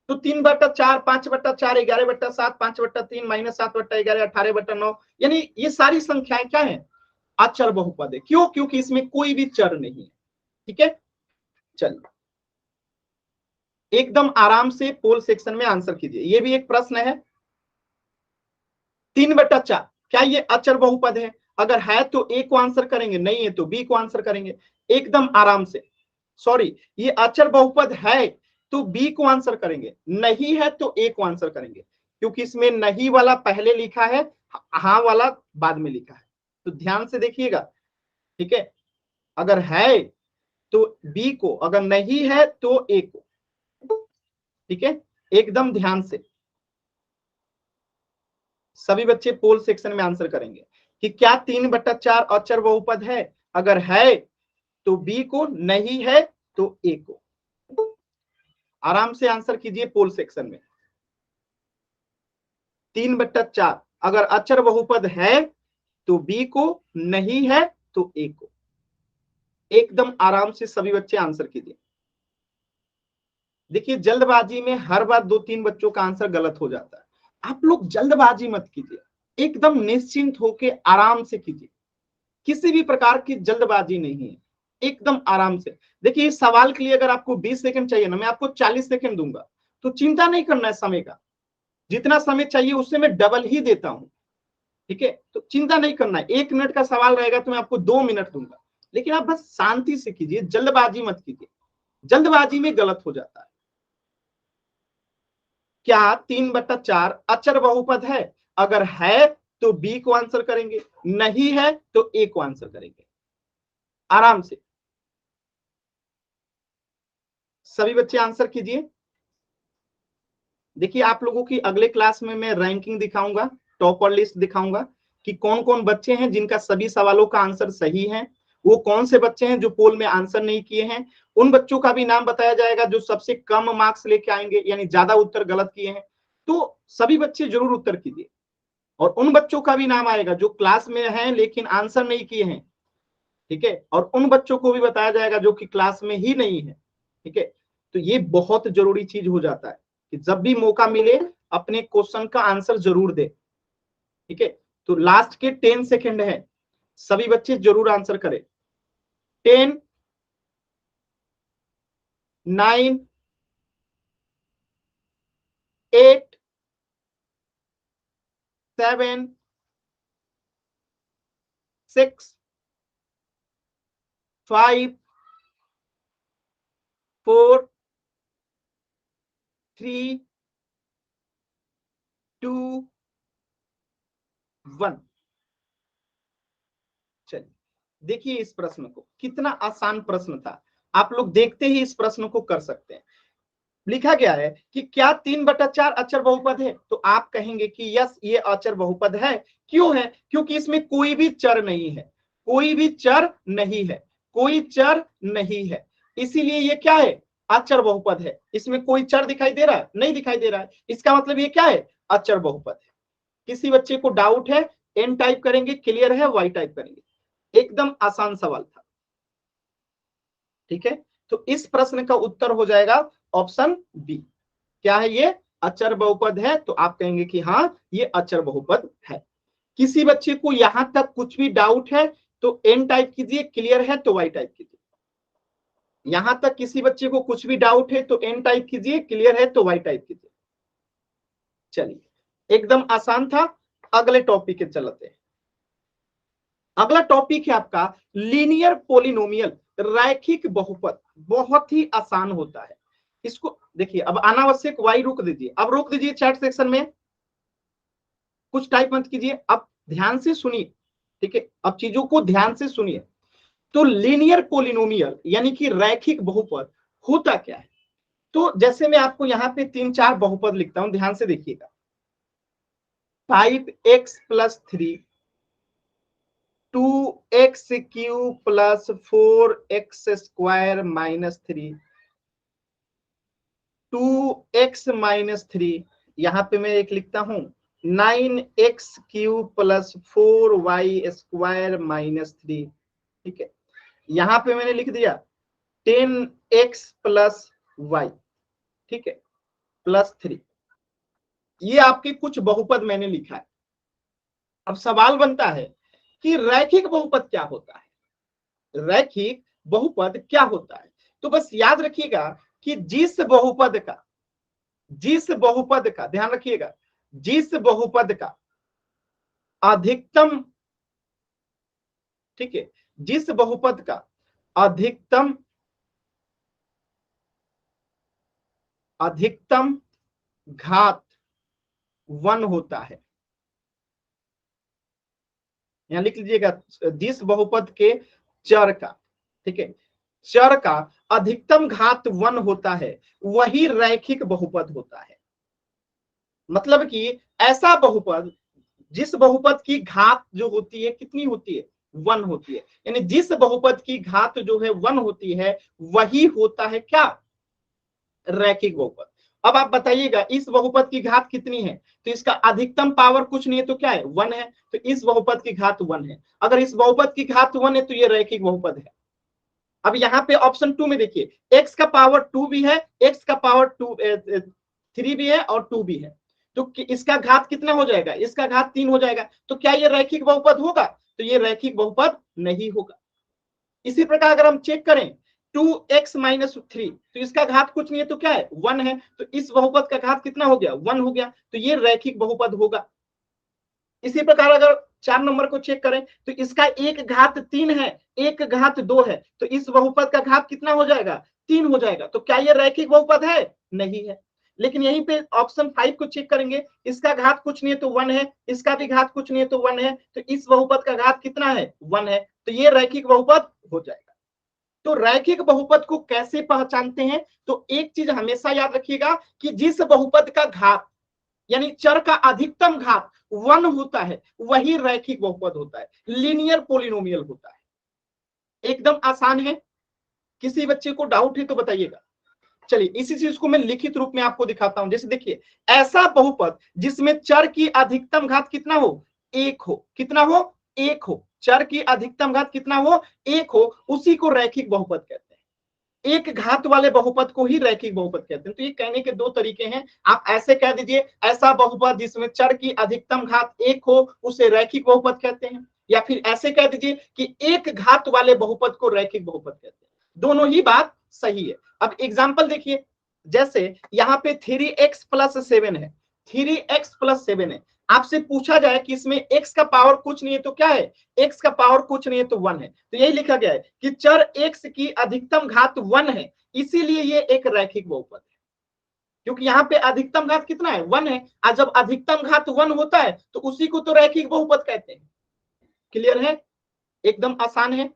तो 3/4, 5/4, 11/7, 5/3, -7/11, 18/9, यानी ये सारी संख्याएं क्या है? अचर बहुपद है। क्यों? क्योंकि इसमें कोई भी चर नहीं है। ठीक है, चलिए एकदम आराम से पोल सेक्शन में आंसर कीजिए। ये भी एक प्रश्न है। 3/4 क्या ये अचर बहुपद है? अगर है तो ए को आंसर करेंगे, नहीं है तो बी को आंसर करेंगे, एकदम आराम से। सॉरी, ये अचर बहुपद है तो बी को आंसर करेंगे, नहीं है तो ए को आंसर करेंगे, क्योंकि इसमें नहीं वाला पहले लिखा है, हाँ वाला बाद में लिखा है। तो ध्यान से देखिएगा। ठीक है, अगर है तो बी को, अगर नहीं है तो ए को। ठीक है, एकदम ध्यान से सभी बच्चे पोल सेक्शन में आंसर करेंगे कि क्या 3/4 अचर बहुपद है। अगर है तो बी को, नहीं है तो ए को। आराम से आंसर कीजिए पोल सेक्शन में। 3/4 अगर अचर बहुपद है तो बी को, नहीं है तो ए को। एकदम आराम से सभी बच्चे आंसर कीजिए। देखिए जल्दबाजी में हर बार 2-3 बच्चों का आंसर गलत हो जाता है। आप लोग जल्दबाजी मत कीजिए, एकदम निश्चिंत होके आराम से कीजिए। किसी भी प्रकार की जल्दबाजी नहीं है, एकदम आराम से। देखिए इस सवाल के लिए अगर आपको 20 सेकंड चाहिए ना, मैं आपको 40 सेकंड दूंगा। तो चिंता नहीं करना है समय का, जितना समय चाहिए उससे मैं डबल ही देता हूं। ठीक है, तो चिंता नहीं करना है। 1 मिनट का सवाल रहेगा तो मैं आपको 2 मिनट दूंगा, लेकिन आप बस शांति से कीजिए, जल्दबाजी मत कीजिए। जल्दबाजी में गलत हो जाता है। क्या 3/4 अचर बहुपद है? अगर है तो बी को आंसर करेंगे, नहीं है तो ए को आंसर करेंगे। आराम से सभी बच्चे आंसर कीजिए। देखिए आप लोगों की अगले क्लास में मैं रैंकिंग दिखाऊंगा, टॉपर लिस्ट दिखाऊंगा कि कौन कौन बच्चे हैं जिनका सभी सवालों का आंसर सही है, वो कौन से बच्चे हैं जो पोल में आंसर नहीं किए हैं। उन बच्चों का भी नाम बताया जाएगा जो सबसे कम मार्क्स लेके आएंगे, यानी ज्यादा उत्तर गलत किए हैं। तो सभी बच्चे जरूर उत्तर कीजिए। और उन बच्चों का भी नाम आएगा जो क्लास में हैं लेकिन आंसर नहीं किए हैं। ठीक है, और उन बच्चों को भी बताया जाएगा जो कि क्लास में ही नहीं है। ठीक है, तो ये बहुत जरूरी चीज हो जाता है कि जब भी मौका मिले अपने क्वेश्चन का आंसर जरूर दे। ठीक है, तो लास्ट के 10 सेकेंड है, सभी बच्चे जरूर आंसर करें। 10, 9, 8, 7, 6, 5, 4, 3, 2, 1। चलिए देखिए इस प्रश्न को, कितना आसान प्रश्न था। आप लोग देखते ही इस प्रश्न को कर सकते हैं। लिखा गया है कि क्या 3/4 अचर बहुपद है? तो आप कहेंगे कि यस ये अचर बहुपद है। क्यों है? क्योंकि इसमें कोई भी चर नहीं है, कोई भी चर नहीं है, कोई चर नहीं है, इसीलिए ये क्या है? अचर बहुपद है। इसमें कोई चर दिखाई दे रहा है? नहीं दिखाई दे रहा है, इसका मतलब ये क्या है? अचर बहुपद है। किसी बच्चे को डाउट है? एन टाइप करेंगे, क्लियर है, वाई टाइप करेंगे। एकदम आसान सवाल था। ठीक है, तो इस प्रश्न का उत्तर हो जाएगा ऑप्शन बी। क्या है ये? अचर बहुपद है तो आप कहेंगे कि हाँ ये अचर बहुपद है। किसी बच्चे को यहां तक कुछ भी डाउट है तो एन टाइप कीजिए, क्लियर है तो वाई टाइप कीजिए। यहां तक किसी बच्चे को कुछ भी डाउट है तो एन टाइप कीजिए, क्लियर है तो वाई टाइप कीजिए। चलिए एकदम आसान था। अगले टॉपिक के चलते हैं। अगला टॉपिक है आपका लीनियर पोलिनोमियल, रैखिक बहुपद। बहुत ही आसान होता है इसको। देखिए अब अनावश्यक वाई रोक दीजिए, अब रोक दीजिए चैट सेक्शन में, कुछ टाइप मत कीजिए, अब ध्यान से सुनिए। ठीक है, अब चीजों को ध्यान से सुनिए। तो लीनियर पोलिनोमियल यानी कि रैखिक बहुपद होता क्या है? तो जैसे मैं आपको यहाँ पे 3-4 बहुपद लिखता हूं, ध्यान से देखिएगा। 5x+3, 2x³ + 4x² - 3, 2x - 3, यहां पे मैं एक लिखता हूं 9x³ + 4y² - 3। ठीक है, यहां पे मैंने लिख दिया 10x + y, ठीक है, +3। ये आपके कुछ बहुपद मैंने लिखा है। अब सवाल बनता है कि रैखिक बहुपद क्या होता है? रैखिक बहुपद क्या होता है? तो बस याद रखिएगा कि जिस बहुपद का ध्यान रखिएगा, जिस बहुपद का अधिकतम, ठीक है, जिस बहुपद का अधिकतम घात 1 होता है, यहां लिख लीजिएगा, जिस बहुपद के चर का, ठीक है, चर का अधिकतम घात 1 होता है, वही रैखिक बहुपद होता है। मतलब कि ऐसा बहुपद जिस बहुपद की घात जो होती है कितनी होती है? 1 होती है। यानी जिस बहुपद की घात जो है 1 होती है वही होता है क्या? रैखिक बहुपद। अब आप बताइएगा इस बहुपद की घात कितनी है? तो इसका अधिकतम पावर कुछ नहीं है तो क्या है? 1 है। तो इस बहुपद की घात 1 है। अगर इस बहुपद की घात 1 है तो ये रैखिक बहुपद है। अब यहाँ पे ऑप्शन 2 में देखिए, x का पावर 2 भी है, x का पावर 3 भी है और 2 भी है। तो इसका घात कितना हो जाएगा? इसका घात 3 हो जाएगा। तो क्या ये रैखिक बहुपद होगा? तो ये रैखिक बहुपद नहीं होगा। इसी प्रकार अगर हम चेक करें 2x - 3, तो इसका घात कुछ नहीं है तो क्या है? 1 है। तो इस बहुपद का घात कितना हो गया? 1 हो गया। तो ये रैखिक बहुपद होगा। इसी प्रकार अगर 4 नंबर को चेक करें तो इसका एक घात 3 है, एक घात 2 है। तो इस बहुपद का घात कितना हो जाएगा? 3 हो जाएगा। तो क्या ये रैखिक बहुपद है? नहीं है। लेकिन यहीं पे ऑप्शन 5 को चेक करेंगे, इसका घात कुछ नहीं है तो 1 है, इसका भी घात कुछ नहीं है तो 1 है। तो इस बहुपद का घात कितना है? 1 है। तो ये रैखिक बहुपद हो जाएगा। तो रैखिक बहुपद को कैसे पहचानते हैं? तो एक चीज हमेशा याद रखिएगा कि जिस बहुपद का घात यानी चर का अधिकतम घात 1 होता है वही रैखिक बहुपद होता है, लीनियर पोलिनोमियल होता है। एकदम आसान है। किसी बच्चे को डाउट है तो बताइएगा। चलिए इसी चीज को मैं लिखित रूप में आपको दिखाता हूं। जैसे देखिए, ऐसा बहुपद जिसमें चर की अधिकतम घात कितना हो? 1 हो। कितना हो? 1 हो। चर की अधिकतम घात कितना हो? 1 हो। उसी को रैखिक बहुपद कहते हैं। एक घात वाले बहुपद को ही रैखिक बहुपद कहते हैं। तो ये कहने के दो तरीके हैं। आप ऐसे कह दीजिए ऐसा बहुपद जिसमें चर की अधिकतम घात 1 हो उसे रैखिक बहुपद कहते हैं, या फिर ऐसे कह दीजिए कि एक घात वाले बहुपद को रैखिक बहुपद कहते हैं। दोनों ही बात सही है। अब एग्जाम्पल देखिए, जैसे यहाँ पे 3x + 7 है, 3x + 7 है। आपसे पूछा जाए कि इसमें x का पावर कुछ नहीं है तो क्या है? x का पावर कुछ नहीं है तो 1 है। तो यही लिखा गया है कि चर x की अधिकतम घात 1 है, इसीलिए ये एक रैखिक बहुपद है। क्योंकि यहाँ पे अधिकतम घात कितना है? 1 है। और जब अधिकतम घात 1 होता है तो उसी को तो रैखिक बहुपद कहते हैं। क्लियर है? एकदम आसान है।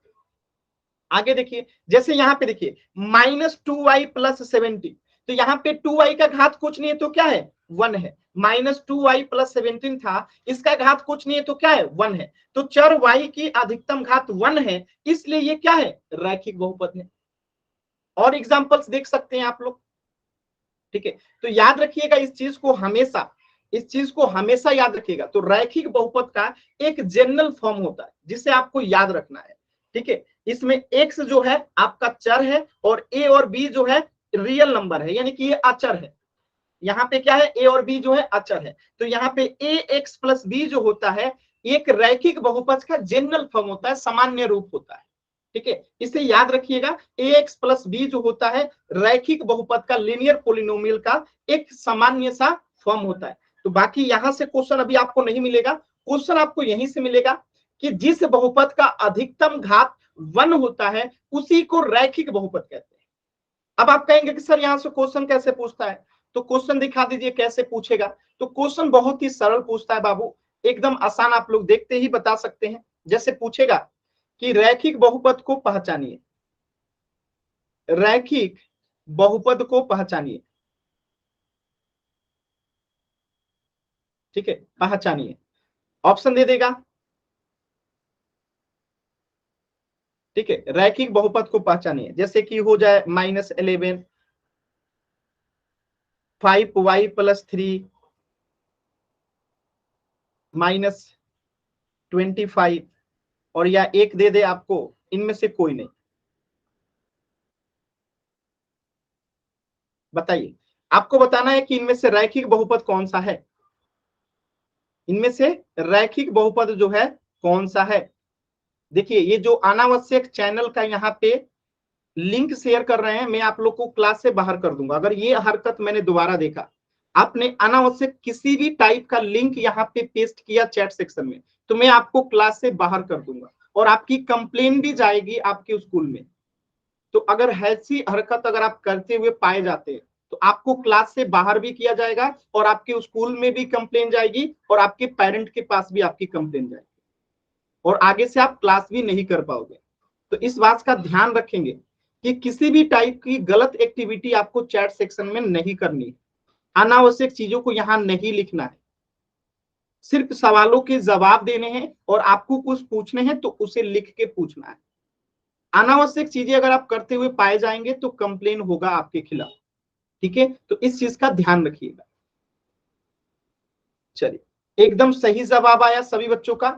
आगे देखिए, जैसे यहाँ पे देखिए -2y + 70, तो यहाँ पे 2y का घात कुछ नहीं है तो क्या है? 1 है। -2y + 17 था, इसका घात कुछ नहीं है तो क्या है? 1 है। तो चर y की अधिकतम घात 1 है, इसलिए ये क्या है? रैखिक बहुपद है। और एग्जांपल्स देख सकते हैं आप लोग। ठीक है, तो याद रखिएगा इस चीज को हमेशा याद रखिएगा। तो रैखिक बहुपद का एक जनरल फॉर्म होता है जिसे आपको याद रखना है। ठीक है, इसमें x जो है आपका चर है और a और b जो है रियल नंबर है, यानी कि ये अचर है। यहाँ पे क्या है, ए और बी जो है अचर है, तो यहाँ पे ए एक्स प्लस बी जो होता है एक रैखिक बहुपद का जनरल फॉर्म होता है, सामान्य रूप होता है। ठीक है, इसे याद रखिएगा, ए एक्स प्लस बी जो होता है रैखिक बहुपद का, लीनियर पोलिनोमियल का एक सामान्य सा फॉर्म होता है। तो बाकी यहां से क्वेश्चन अभी आपको नहीं मिलेगा, क्वेश्चन आपको यहीं से मिलेगा कि जिस बहुपद का अधिकतम घात 1 होता है उसी को रैखिक बहुपद कहते हैं। अब आप कहेंगे कि सर यहां से क्वेश्चन कैसे पूछता है, तो क्वेश्चन दिखा दीजिए कैसे पूछेगा। तो क्वेश्चन बहुत ही सरल पूछता है बाबू, एकदम आसान, आप लोग देखते ही बता सकते हैं। जैसे पूछेगा कि रैखिक बहुपद को पहचानिए, रैखिक बहुपद को पहचानिए, ठीक है, पहचानिए, ऑप्शन दे देगा। ठीक है, रैखिक बहुपद को पहचानिए, जैसे कि हो जाए -11, 5y + 3 -25, और या एक दे दे आपको, इनमें से कोई नहीं। बताइए, आपको बताना है कि इनमें से रैखिक बहुपद कौन सा है, इनमें से रैखिक बहुपद जो है कौन सा है। देखिए, ये जो अनावश्यक चैनल का यहाँ पे लिंक शेयर कर रहे हैं, मैं आप लोग को क्लास से बाहर कर दूंगा। अगर ये हरकत मैंने दोबारा देखा, आपने अनावश्यक किसी भी टाइप का लिंक यहाँ पे पेस्ट किया चैट सेक्शन में, तो मैं आपको क्लास से बाहर कर दूंगा और आपकी कंप्लेन भी जाएगी आपके स्कूल में। तो अगर ऐसी हरकत अगर आप करते हुए पाए जाते हैं तो आपको क्लास से बाहर भी किया जाएगा और आपके स्कूल में भी कंप्लेन जाएगी और आपके पेरेंट के पास भी आपकी कंप्लेन जाएगी और आगे से आप क्लास भी नहीं कर पाओगे। तो इस बात का ध्यान रखेंगे कि किसी भी टाइप की गलत एक्टिविटी आपको चैट सेक्शन में नहीं करनी है, अनावश्यक चीजों को यहाँ नहीं लिखना है, सिर्फ सवालों के जवाब देने हैं और आपको कुछ पूछने हैं तो उसे लिख के पूछना है। अनावश्यक चीजें अगर आप करते हुए पाए जाएंगे तो कंप्लेन होगा आपके खिलाफ। ठीक है, तो इस चीज का ध्यान रखिएगा। चलिए, एकदम सही जवाब आया सभी बच्चों का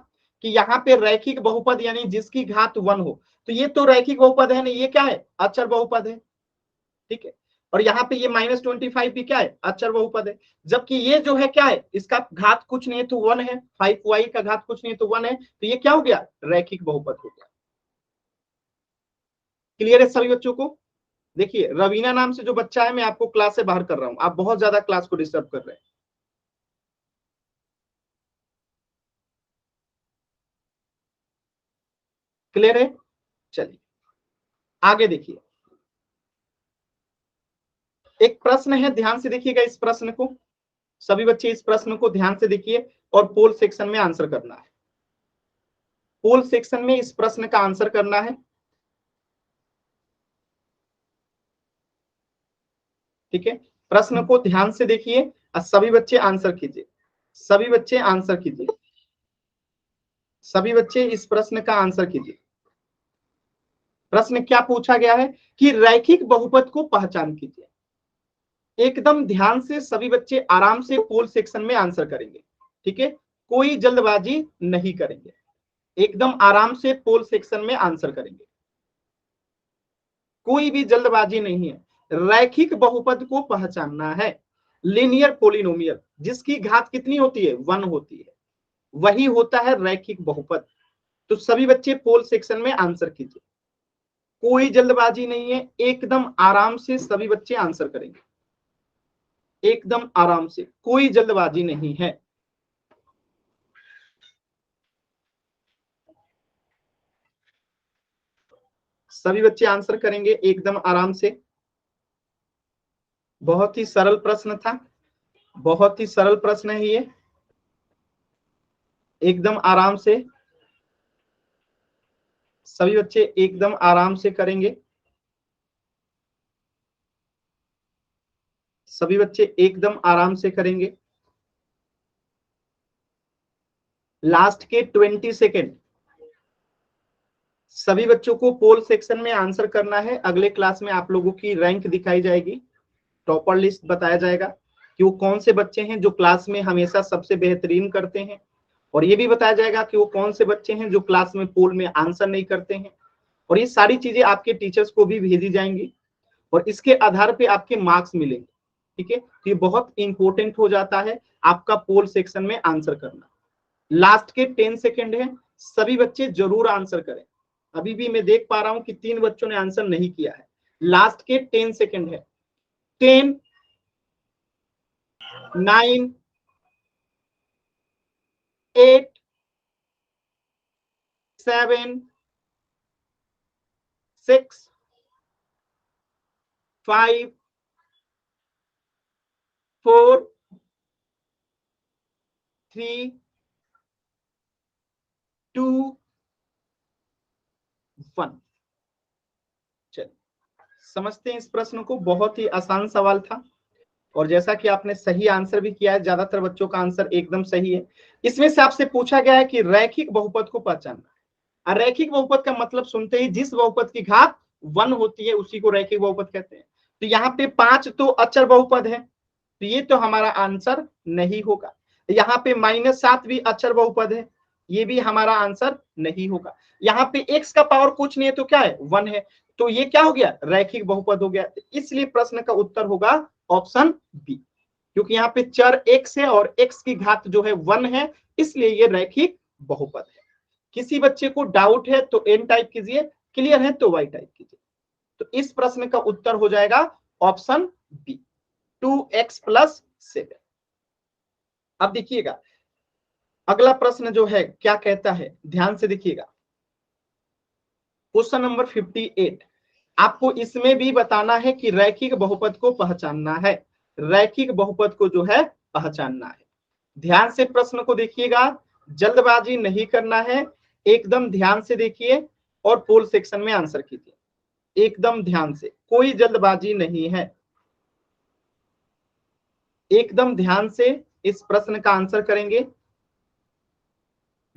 कि यहाँ पे रैखिक बहुपद यानी जिसकी घात 1 हो। तो ये तो रैखिक बहुपद है नहीं, ये क्या है, अचर बहुपद है। ठीक है, और यहाँ पे ये -25 भी क्या है, अचर बहुपद है। जबकि ये जो है क्या है, इसका घात कुछ नहीं है तो 1 है, 5y का घात कुछ नहीं है तो 1 है, तो ये क्या हो गया, रैखिक बहुपद हो गया। क्लियर है सभी बच्चों को। देखिए, रवीना नाम से जो बच्चा है, मैं आपको क्लास से बाहर कर रहा हूं, आप बहुत ज्यादा क्लास को डिस्टर्ब कर रहे हैं। क्लियर है, चलिए आगे देखिए। एक प्रश्न है, ध्यान से देखिएगा इस प्रश्न को, सभी बच्चे इस प्रश्न को ध्यान से देखिए और पोल सेक्शन में आंसर करना है। पोल सेक्शन में इस प्रश्न का आंसर करना है। ठीक है, प्रश्न को ध्यान से देखिए और सभी बच्चे आंसर कीजिए, सभी बच्चे आंसर कीजिए, सभी बच्चे इस प्रश्न का आंसर कीजिए। प्रश्न क्या पूछा गया है कि रैखिक बहुपद को पहचान कीजिए। एकदम ध्यान से सभी बच्चे आराम से पोल सेक्शन में आंसर करेंगे। ठीक है, कोई जल्दबाजी नहीं करेंगे, एकदम आराम से पोल सेक्शन में आंसर करेंगे, कोई भी जल्दबाजी नहीं है। रैखिक बहुपद को पहचानना है, लीनियर पोलिनोमियल जिसकी घात कितनी होती है, 1 होती है, वही होता है रैखिक बहुपद। तो सभी बच्चे पोल सेक्शन में आंसर कीजिए, कोई जल्दबाजी नहीं है, एकदम आराम से सभी बच्चे आंसर करेंगे, एकदम आराम से, कोई जल्दबाजी नहीं है। सभी बच्चे आंसर करेंगे एकदम आराम से। बहुत ही सरल प्रश्न था, बहुत ही सरल प्रश्न है ये, एकदम आराम से सभी बच्चे एकदम आराम से करेंगे, सभी बच्चे एकदम आराम से करेंगे। लास्ट के 20 सेकेंड सभी बच्चों को पोल सेक्शन में आंसर करना है। अगले क्लास में आप लोगों की रैंक दिखाई जाएगी, टॉपर लिस्ट बताया जाएगा कि वो कौन से बच्चे हैं जो क्लास में हमेशा सबसे बेहतरीन करते हैं, और ये भी बताया जाएगा कि वो कौन से बच्चे हैं जो क्लास में पोल में आंसर नहीं करते हैं। और ये सारी चीजें आपके टीचर्स को भी भेजी जाएंगी और इसके आधार पे आपके मार्क्स मिलेंगे। ठीक है, तो ये बहुत इंपॉर्टेंट हो जाता है आपका पोल सेक्शन में आंसर करना। लास्ट के 10 सेकेंड है, सभी बच्चे जरूर आंसर करें। अभी भी मैं देख पा रहा हूं कि 3 बच्चों ने आंसर नहीं किया है। लास्ट के 10 सेकेंड है। 10, 9, 8, 7, 6, 5, 4, 3, 2, 1। चलिए समझते हैं इस प्रश्न को। बहुत ही आसान सवाल था और जैसा कि आपने सही आंसर भी किया है, ज्यादातर बच्चों का आंसर एकदम सही है। इसमें से आपसे पूछा गया है कि रैखिक बहुपद को पहचानना। रैखिक बहुपद का मतलब सुनते ही जिस बहुपद की घात 1 होती है उसी को रैखिक बहुपद कहते हैं। तो यहाँ पे 5 तो अचर बहुपद है, तो ये तो हमारा आंसर नहीं होगा। यहाँ पे -7 भी अचर बहुपद है, ये भी हमारा आंसर नहीं होगा। यहाँ पे x का पावर कुछ नहीं है तो क्या है, 1 है, तो ये क्या हो गया, रैखिक बहुपद हो गया। इसलिए प्रश्न का उत्तर होगा ऑप्शन बी, क्योंकि यहाँ पे चर x है और x की घात जो है 1 है, इसलिए ये रैखिक बहुपद है। किसी बच्चे को डाउट है तो एन टाइप कीजिए, क्लियर है तो वाई टाइप कीजिए। तो इस प्रश्न का उत्तर हो जाएगा ऑप्शन बी, 2x + 7। अब देखिएगा अगला प्रश्न जो है क्या कहता है, ध्यान से देखिएगा। Question number 58। आपको इसमें भी बताना है कि रैखिक बहुपद को पहचानना है, रैखिक बहुपद को जो है पहचानना है। ध्यान से प्रश्न को देखिएगा, जल्दबाजी नहीं करना है, एकदम ध्यान से देखिए और पोल सेक्शन में आंसर कीजिए। एकदम ध्यान से, कोई जल्दबाजी नहीं है, एकदम ध्यान से इस प्रश्न का आंसर करेंगे।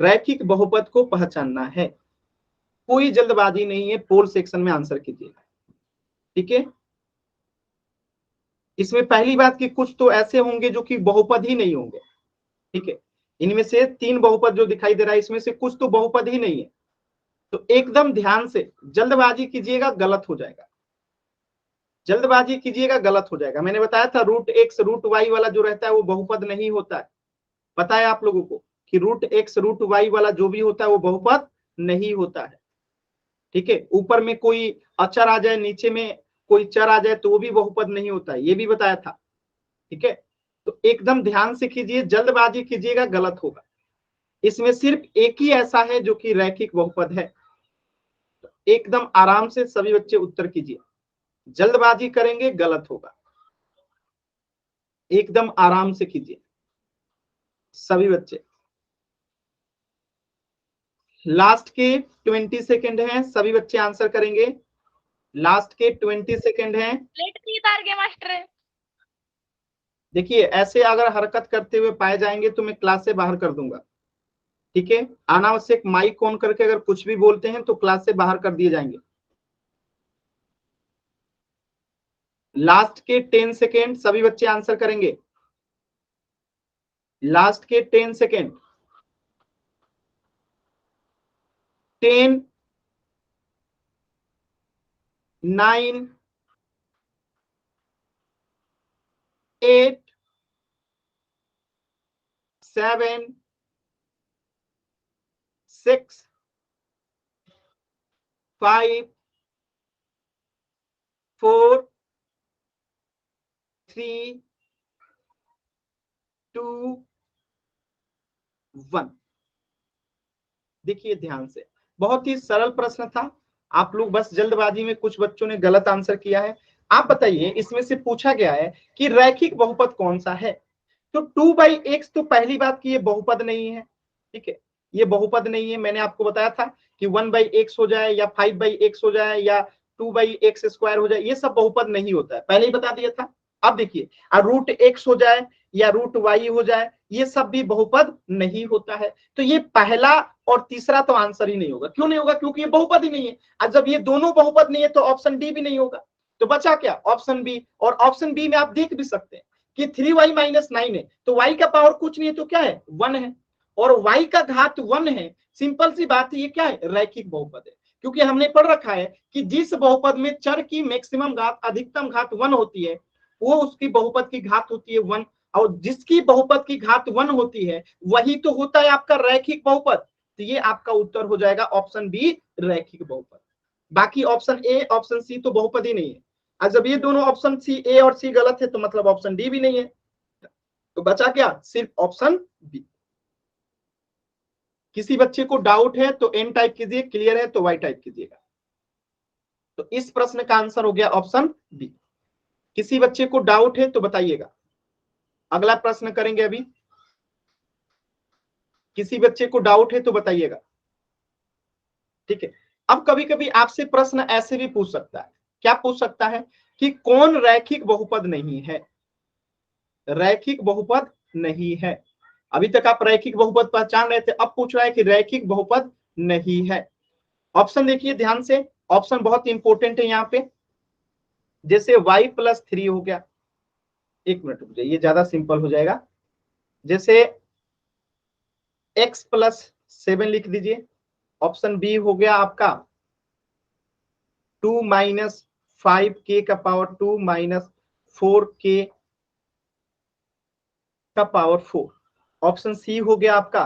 रैखिक बहुपद को पहचानना है, कोई जल्दबाजी नहीं है, पोल सेक्शन में आंसर कीजिएगा। ठीक है, इसमें पहली बात कि कुछ तो ऐसे होंगे जो कि बहुपद ही नहीं होंगे। ठीक है, इनमें से 3 बहुपद जो दिखाई दे रहा है इसमें से कुछ तो बहुपद ही नहीं है, तो एकदम ध्यान से, जल्दबाजी कीजिएगा गलत हो जाएगा, जल्दबाजी कीजिएगा गलत हो जाएगा। मैंने बताया था √x √y वाला जो रहता है वो बहुपद नहीं होता है, पता है आप लोगों को कि √x √y वाला जो भी होता है वो बहुपद नहीं होता है। ठीक है, ऊपर में कोई अचर आ जाए, नीचे में कोई चर आ जाए तो वो भी बहुपद नहीं होता है, ये भी बताया था। ठीक है, तो एकदम ध्यान से कीजिए, जल्दबाजी कीजिएगा गलत होगा। इसमें सिर्फ एक ही ऐसा है जो कि रैखिक बहुपद है। तो एकदम आराम से सभी बच्चे उत्तर कीजिए, जल्दबाजी करेंगे गलत होगा, एकदम आराम से कीजिए सभी बच्चे। लास्ट के 20 सेकेंड हैं, सभी बच्चे आंसर करेंगे। लास्ट के 20 सेकेंड हैं। मास्टर देखिए ऐसे अगर हरकत करते हुए पाए जाएंगे तो मैं क्लास से बाहर कर दूंगा। ठीक है, अनावश्यक माइक ऑन करके अगर कुछ भी बोलते हैं तो क्लास से बाहर कर दिए जाएंगे। लास्ट के 10 सेकेंड, सभी बच्चे आंसर करेंगे। लास्ट के 10 सेकेंड, 10, 9, 8, 7, 6, 5, 4, 3, 2, 1। देखिए ध्यान से, बहुत ही सरल प्रश्न था, आप लोग बस जल्दबाजी में कुछ बच्चों ने गलत आंसर किया है। आप बताइए, इसमें से पूछा गया है कि रैखिक बहुपद कौन सा है। तो 2/x तो पहली बात कि ये बहुपद नहीं है। ठीक है, ये बहुपद नहीं है। मैंने आपको बताया था कि 1/x हो जाए या 5/x हो जाए या 2/x² हो जाए, ये सब बहुपद नहीं होता है, पहले ही बता दिया था। अब देखिए, √x हो जाए या √y हो जाए, ये सब भी बहुपद नहीं होता है। तो ये पहला और तीसरा तो आंसर ही नहीं होगा। क्यों नहीं होगा, क्योंकि ये बहुपद ही नहीं है। और जब ये दोनों बहुपद नहीं है तो ऑप्शन डी भी नहीं होगा, तो बचा क्या, ऑप्शन बी। और ऑप्शन बी में आप देख भी सकते हैं कि 3y - 9 है, तो y का पावर कुछ नहीं है तो क्या है, 1 है, और y का घात 1 है। सिंपल सी बात है, ये क्या है, रैखिक बहुपद है। क्योंकि हमने पढ़ रखा है कि जिस बहुपद में चर की मैक्सिमम घात, अधिकतम घात 1 होती है, वो उसकी बहुपद की घात होती है 1, और जिसकी बहुपद की घात 1 होती है वही तो होता है आपका रैखिक बहुपद। तो ये आपका उत्तर हो जाएगा ऑप्शन बी, रैखिक बहुपद। बाकी ऑप्शन ए ऑप्शन सी तो बहुपद ही नहीं है। और जब ये दोनों ऑप्शन सी, ए और सी गलत है तो मतलब ऑप्शन डी भी नहीं है, तो बचा क्या, सिर्फ ऑप्शन बी। किसी बच्चे को डाउट है तो एन टाइप कीजिए, क्लियर है तो वाई टाइप कीजिएगा। तो इस प्रश्न का आंसर हो गया ऑप्शन बी। किसी बच्चे को डाउट है तो बताइएगा। अगला प्रश्न करेंगे अभी। किसी बच्चे को डाउट है तो बताइएगा, ठीक है। अब कभी कभी आपसे प्रश्न ऐसे भी पूछ सकता है, क्या पूछ सकता है कि कौन रैखिक बहुपद नहीं है, रैखिक बहुपद नहीं है। अभी तक आप रैखिक बहुपद पहचान रहे थे, अब पूछ रहा है कि रैखिक बहुपद नहीं है। ऑप्शन देखिए ध्यान से, ऑप्शन बहुत इंपॉर्टेंट है यहाँ पे। जैसे y+3 हो गया, एक मिनट रुक जाइए, ये ज्यादा सिंपल हो जाएगा। जैसे x+7 लिख दीजिए। ऑप्शन बी हो गया आपका 2 - 5k का पावर 2 - 4k का पावर 4। ऑप्शन सी हो गया आपका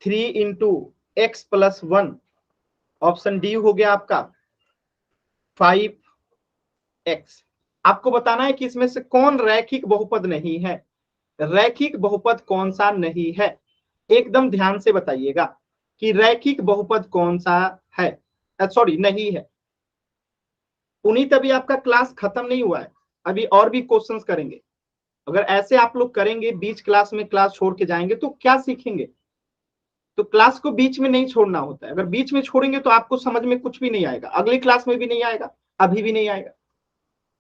3 × x+1। ऑप्शन डी हो गया आपका 5x। आपको बताना है कि इसमें से कौन रैखिक बहुपद नहीं है, रैखिक बहुपद कौन सा नहीं है। एकदम ध्यान से बताइएगा कि रैखिक बहुपद कौन सा है, सॉरी नहीं है। पुनीत अभी आपका क्लास खत्म नहीं हुआ है, अभी और भी क्वेश्चंस करेंगे। अगर ऐसे आप लोग करेंगे, बीच क्लास में क्लास छोड़ के जाएंगे तो क्या सीखेंगे। तो क्लास को बीच में नहीं छोड़ना होता है, अगर बीच में छोड़ेंगे तो आपको समझ में कुछ भी नहीं आएगा, अगली क्लास में भी नहीं आएगा, अभी भी नहीं आएगा।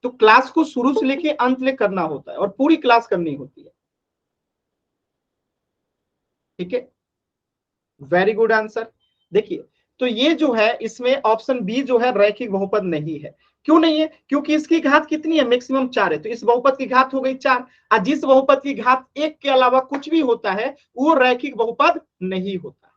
तो क्लास को शुरू से लेके अंत ले करना होता है और पूरी क्लास करनी होती है, ठीक है। Very good answer. देखिए, तो ये जो है इसमें ऑप्शन बी जो है रैखिक बहुपद नहीं है। क्यों नहीं है, क्योंकि इसकी घात कितनी है, मैक्सिमम 4 है, तो इस बहुपद की घात हो गई 4। और जिस बहुपद की घात 1 के अलावा कुछ भी होता है वो रैखिक बहुपद नहीं होता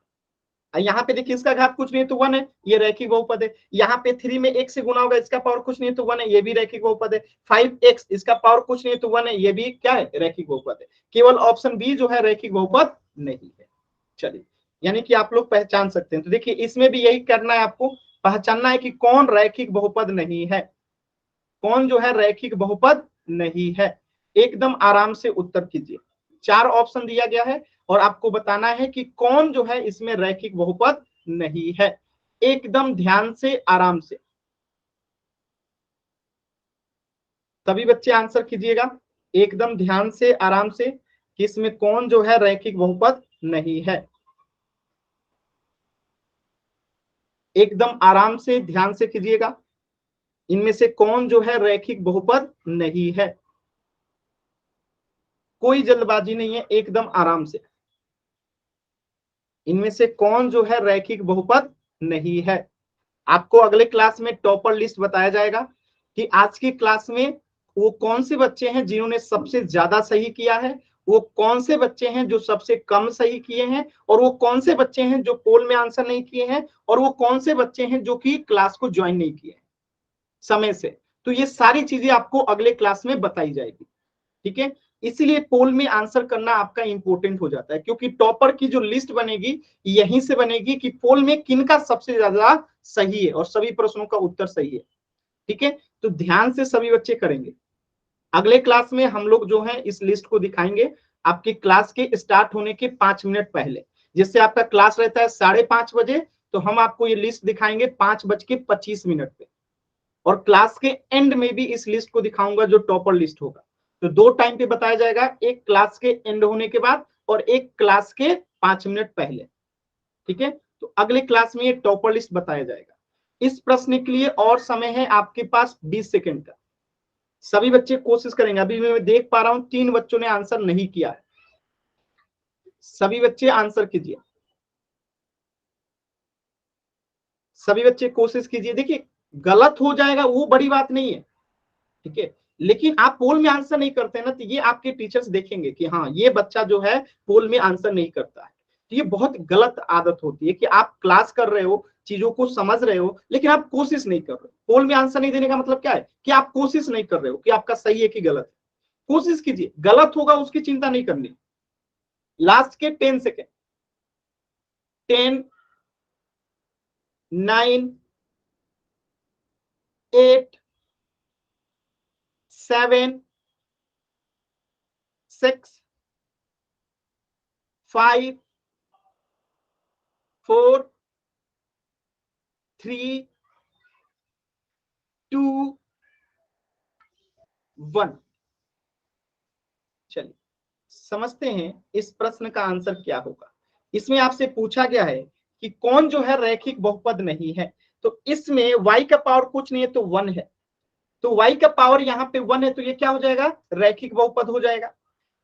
है। यहाँ पे देखिए इसका घात कुछ नहीं है तो 1 है, ये रैखिक बहुपद है। यहाँ पे 3 में 1 से गुना होगा, इसका पावर कुछ नहीं है तो 1 है, ये भी रैखिक बहुपद है। 5x इसका पावर कुछ नहीं है तो 1 है, ये भी क्या है, रैखिक बहुपद है। केवल ऑप्शन बी जो है रैखिक बहुपद नहीं है। चलिए, यानी कि आप लोग पहचान सकते हैं। तो देखिए इसमें भी यही करना है, आपको पहचानना है कि कौन रैखिक बहुपद नहीं है, कौन जो है रैखिक बहुपद नहीं है। एकदम आराम से उत्तर कीजिए। 4 ऑप्शन दिया गया है और आपको बताना है कि कौन जो है इसमें रैखिक बहुपद नहीं है। एकदम ध्यान से, आराम से सभी बच्चे आंसर कीजिएगा, एकदम ध्यान से, आराम से, कि इसमें कौन जो है रैखिक बहुपद नहीं है। एकदम आराम से, ध्यान से कीजिएगा, इनमें से कौन जो है रैखिक बहुपद नहीं है। कोई जल्दबाजी नहीं है, एकदम आराम से। इनमें से कौन जो है रैखिक बहुपद नहीं है। आपको अगले क्लास में टॉपर लिस्ट बताया जाएगा कि आज की क्लास में वो कौन से बच्चे हैं जिन्होंने सबसे ज्यादा सही किया है, वो कौन से बच्चे हैं जो सबसे कम सही किए हैं, और वो कौन से बच्चे हैं जो पोल में आंसर नहीं किए हैं, और वो कौन से बच्चे हैं जो कि क्लास को ज्वाइन नहीं किए हैं समय से। तो ये सारी चीजें आपको अगले क्लास में बताई जाएगी, ठीक है। इसीलिए पोल में आंसर करना आपका इंपॉर्टेंट हो जाता है, क्योंकि टॉपर की जो लिस्ट बनेगी यहीं से बनेगी कि पोल में किनका सबसे ज्यादा सही है और सभी प्रश्नों का उत्तर सही है, ठीक है। तो ध्यान से सभी बच्चे करेंगे। अगले क्लास में हम लोग जो है इस लिस्ट को दिखाएंगे आपकी क्लास के स्टार्ट होने के 5 मिनट पहले। जिससे आपका क्लास रहता है 5:30 बजे, तो हम आपको ये लिस्ट दिखाएंगे 5:25 पे। और क्लास के एंड में भी इस लिस्ट को दिखाऊंगा जो टॉपर लिस्ट होगा। तो 2 टाइम पे बताया जाएगा, एक क्लास के एंड होने के बाद और एक क्लास के 5 मिनट पहले, ठीक है। तो अगले क्लास में ये टॉपर लिस्ट बताया जाएगा। इस प्रश्न के लिए और समय है आपके पास 20 सेकंड का। सभी बच्चे कोशिश करेंगे। अभी मैं देख पा रहा हूं 3 बच्चों ने आंसर नहीं किया है। सभी बच्चे आंसर कीजिए, सभी बच्चे कोशिश कीजिए। देखिए गलत हो जाएगा वो बड़ी बात नहीं है, ठीक है, लेकिन आप पोल में आंसर नहीं करते ना, तो ये आपके टीचर्स देखेंगे कि हाँ ये बच्चा जो है पोल में आंसर नहीं करता है। तो ये बहुत गलत आदत होती है कि आप क्लास कर रहे हो, चीजों को समझ रहे हो लेकिन आप कोशिश नहीं कर रहे हो। पोल में आंसर नहीं देने का मतलब क्या है कि आप कोशिश नहीं कर रहे हो कि आपका सही है कि गलत है। कोशिश कीजिए, गलत होगा उसकी चिंता नहीं करनी। लास्ट के 10 सेकेंड, 10, 9, 8, 7, 6, 5, 4, 3, 2, 1। चलिए समझते हैं इस प्रश्न का आंसर क्या होगा। इसमें आपसे पूछा गया है कि कौन जो है रैखिक बहुपद नहीं है। तो इसमें y का पावर कुछ नहीं है तो 1 है, तो y का पावर यहाँ पे 1 है तो ये क्या हो जाएगा, रैखिक बहुपद हो जाएगा।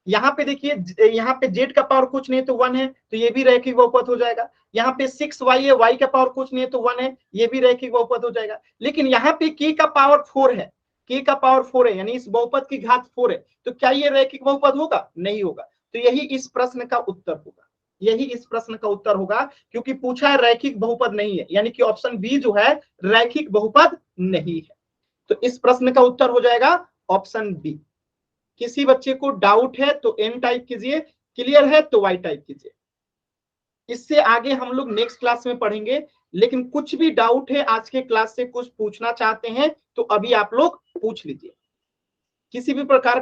यहाँ पे देखिए, यहाँ पे z का पावर कुछ नहीं है तो 1 है तो ये भी रैखिक बहुपद हो जाएगा। यहाँ पे 6y है, y का पावर कुछ नहीं है तो 1 है, ये भी रैखिक बहुपद हो जाएगा। लेकिन यहाँ पे k का पावर 4 है, k का पावर 4 है, यानी इस बहुपद की घात 4 है, तो क्या ये रैखिक बहुपद होगा, नहीं होगा। तो यही इस प्रश्न का उत्तर होगा, यही इस प्रश्न का उत्तर होगा, क्योंकि पूछा है रैखिक बहुपद नहीं है, यानी कि ऑप्शन बी जो है रैखिक बहुपद नहीं है। तो इस प्रश्न का उत्तर हो जाएगा ऑप्शन बी। किसी बच्चे को डाउट है तो एन टाइप कीजिए, क्लियर है तो वाई टाइप कीजिए। इससे आगे हम लोग नेक्स्ट क्लास में पढ़ेंगे, लेकिन कुछ भी डाउट है आज के क्लास से कुछ पूछना चाहते हैं तो अभी आप लोग पूछ लीजिए, किसी भी प्रकार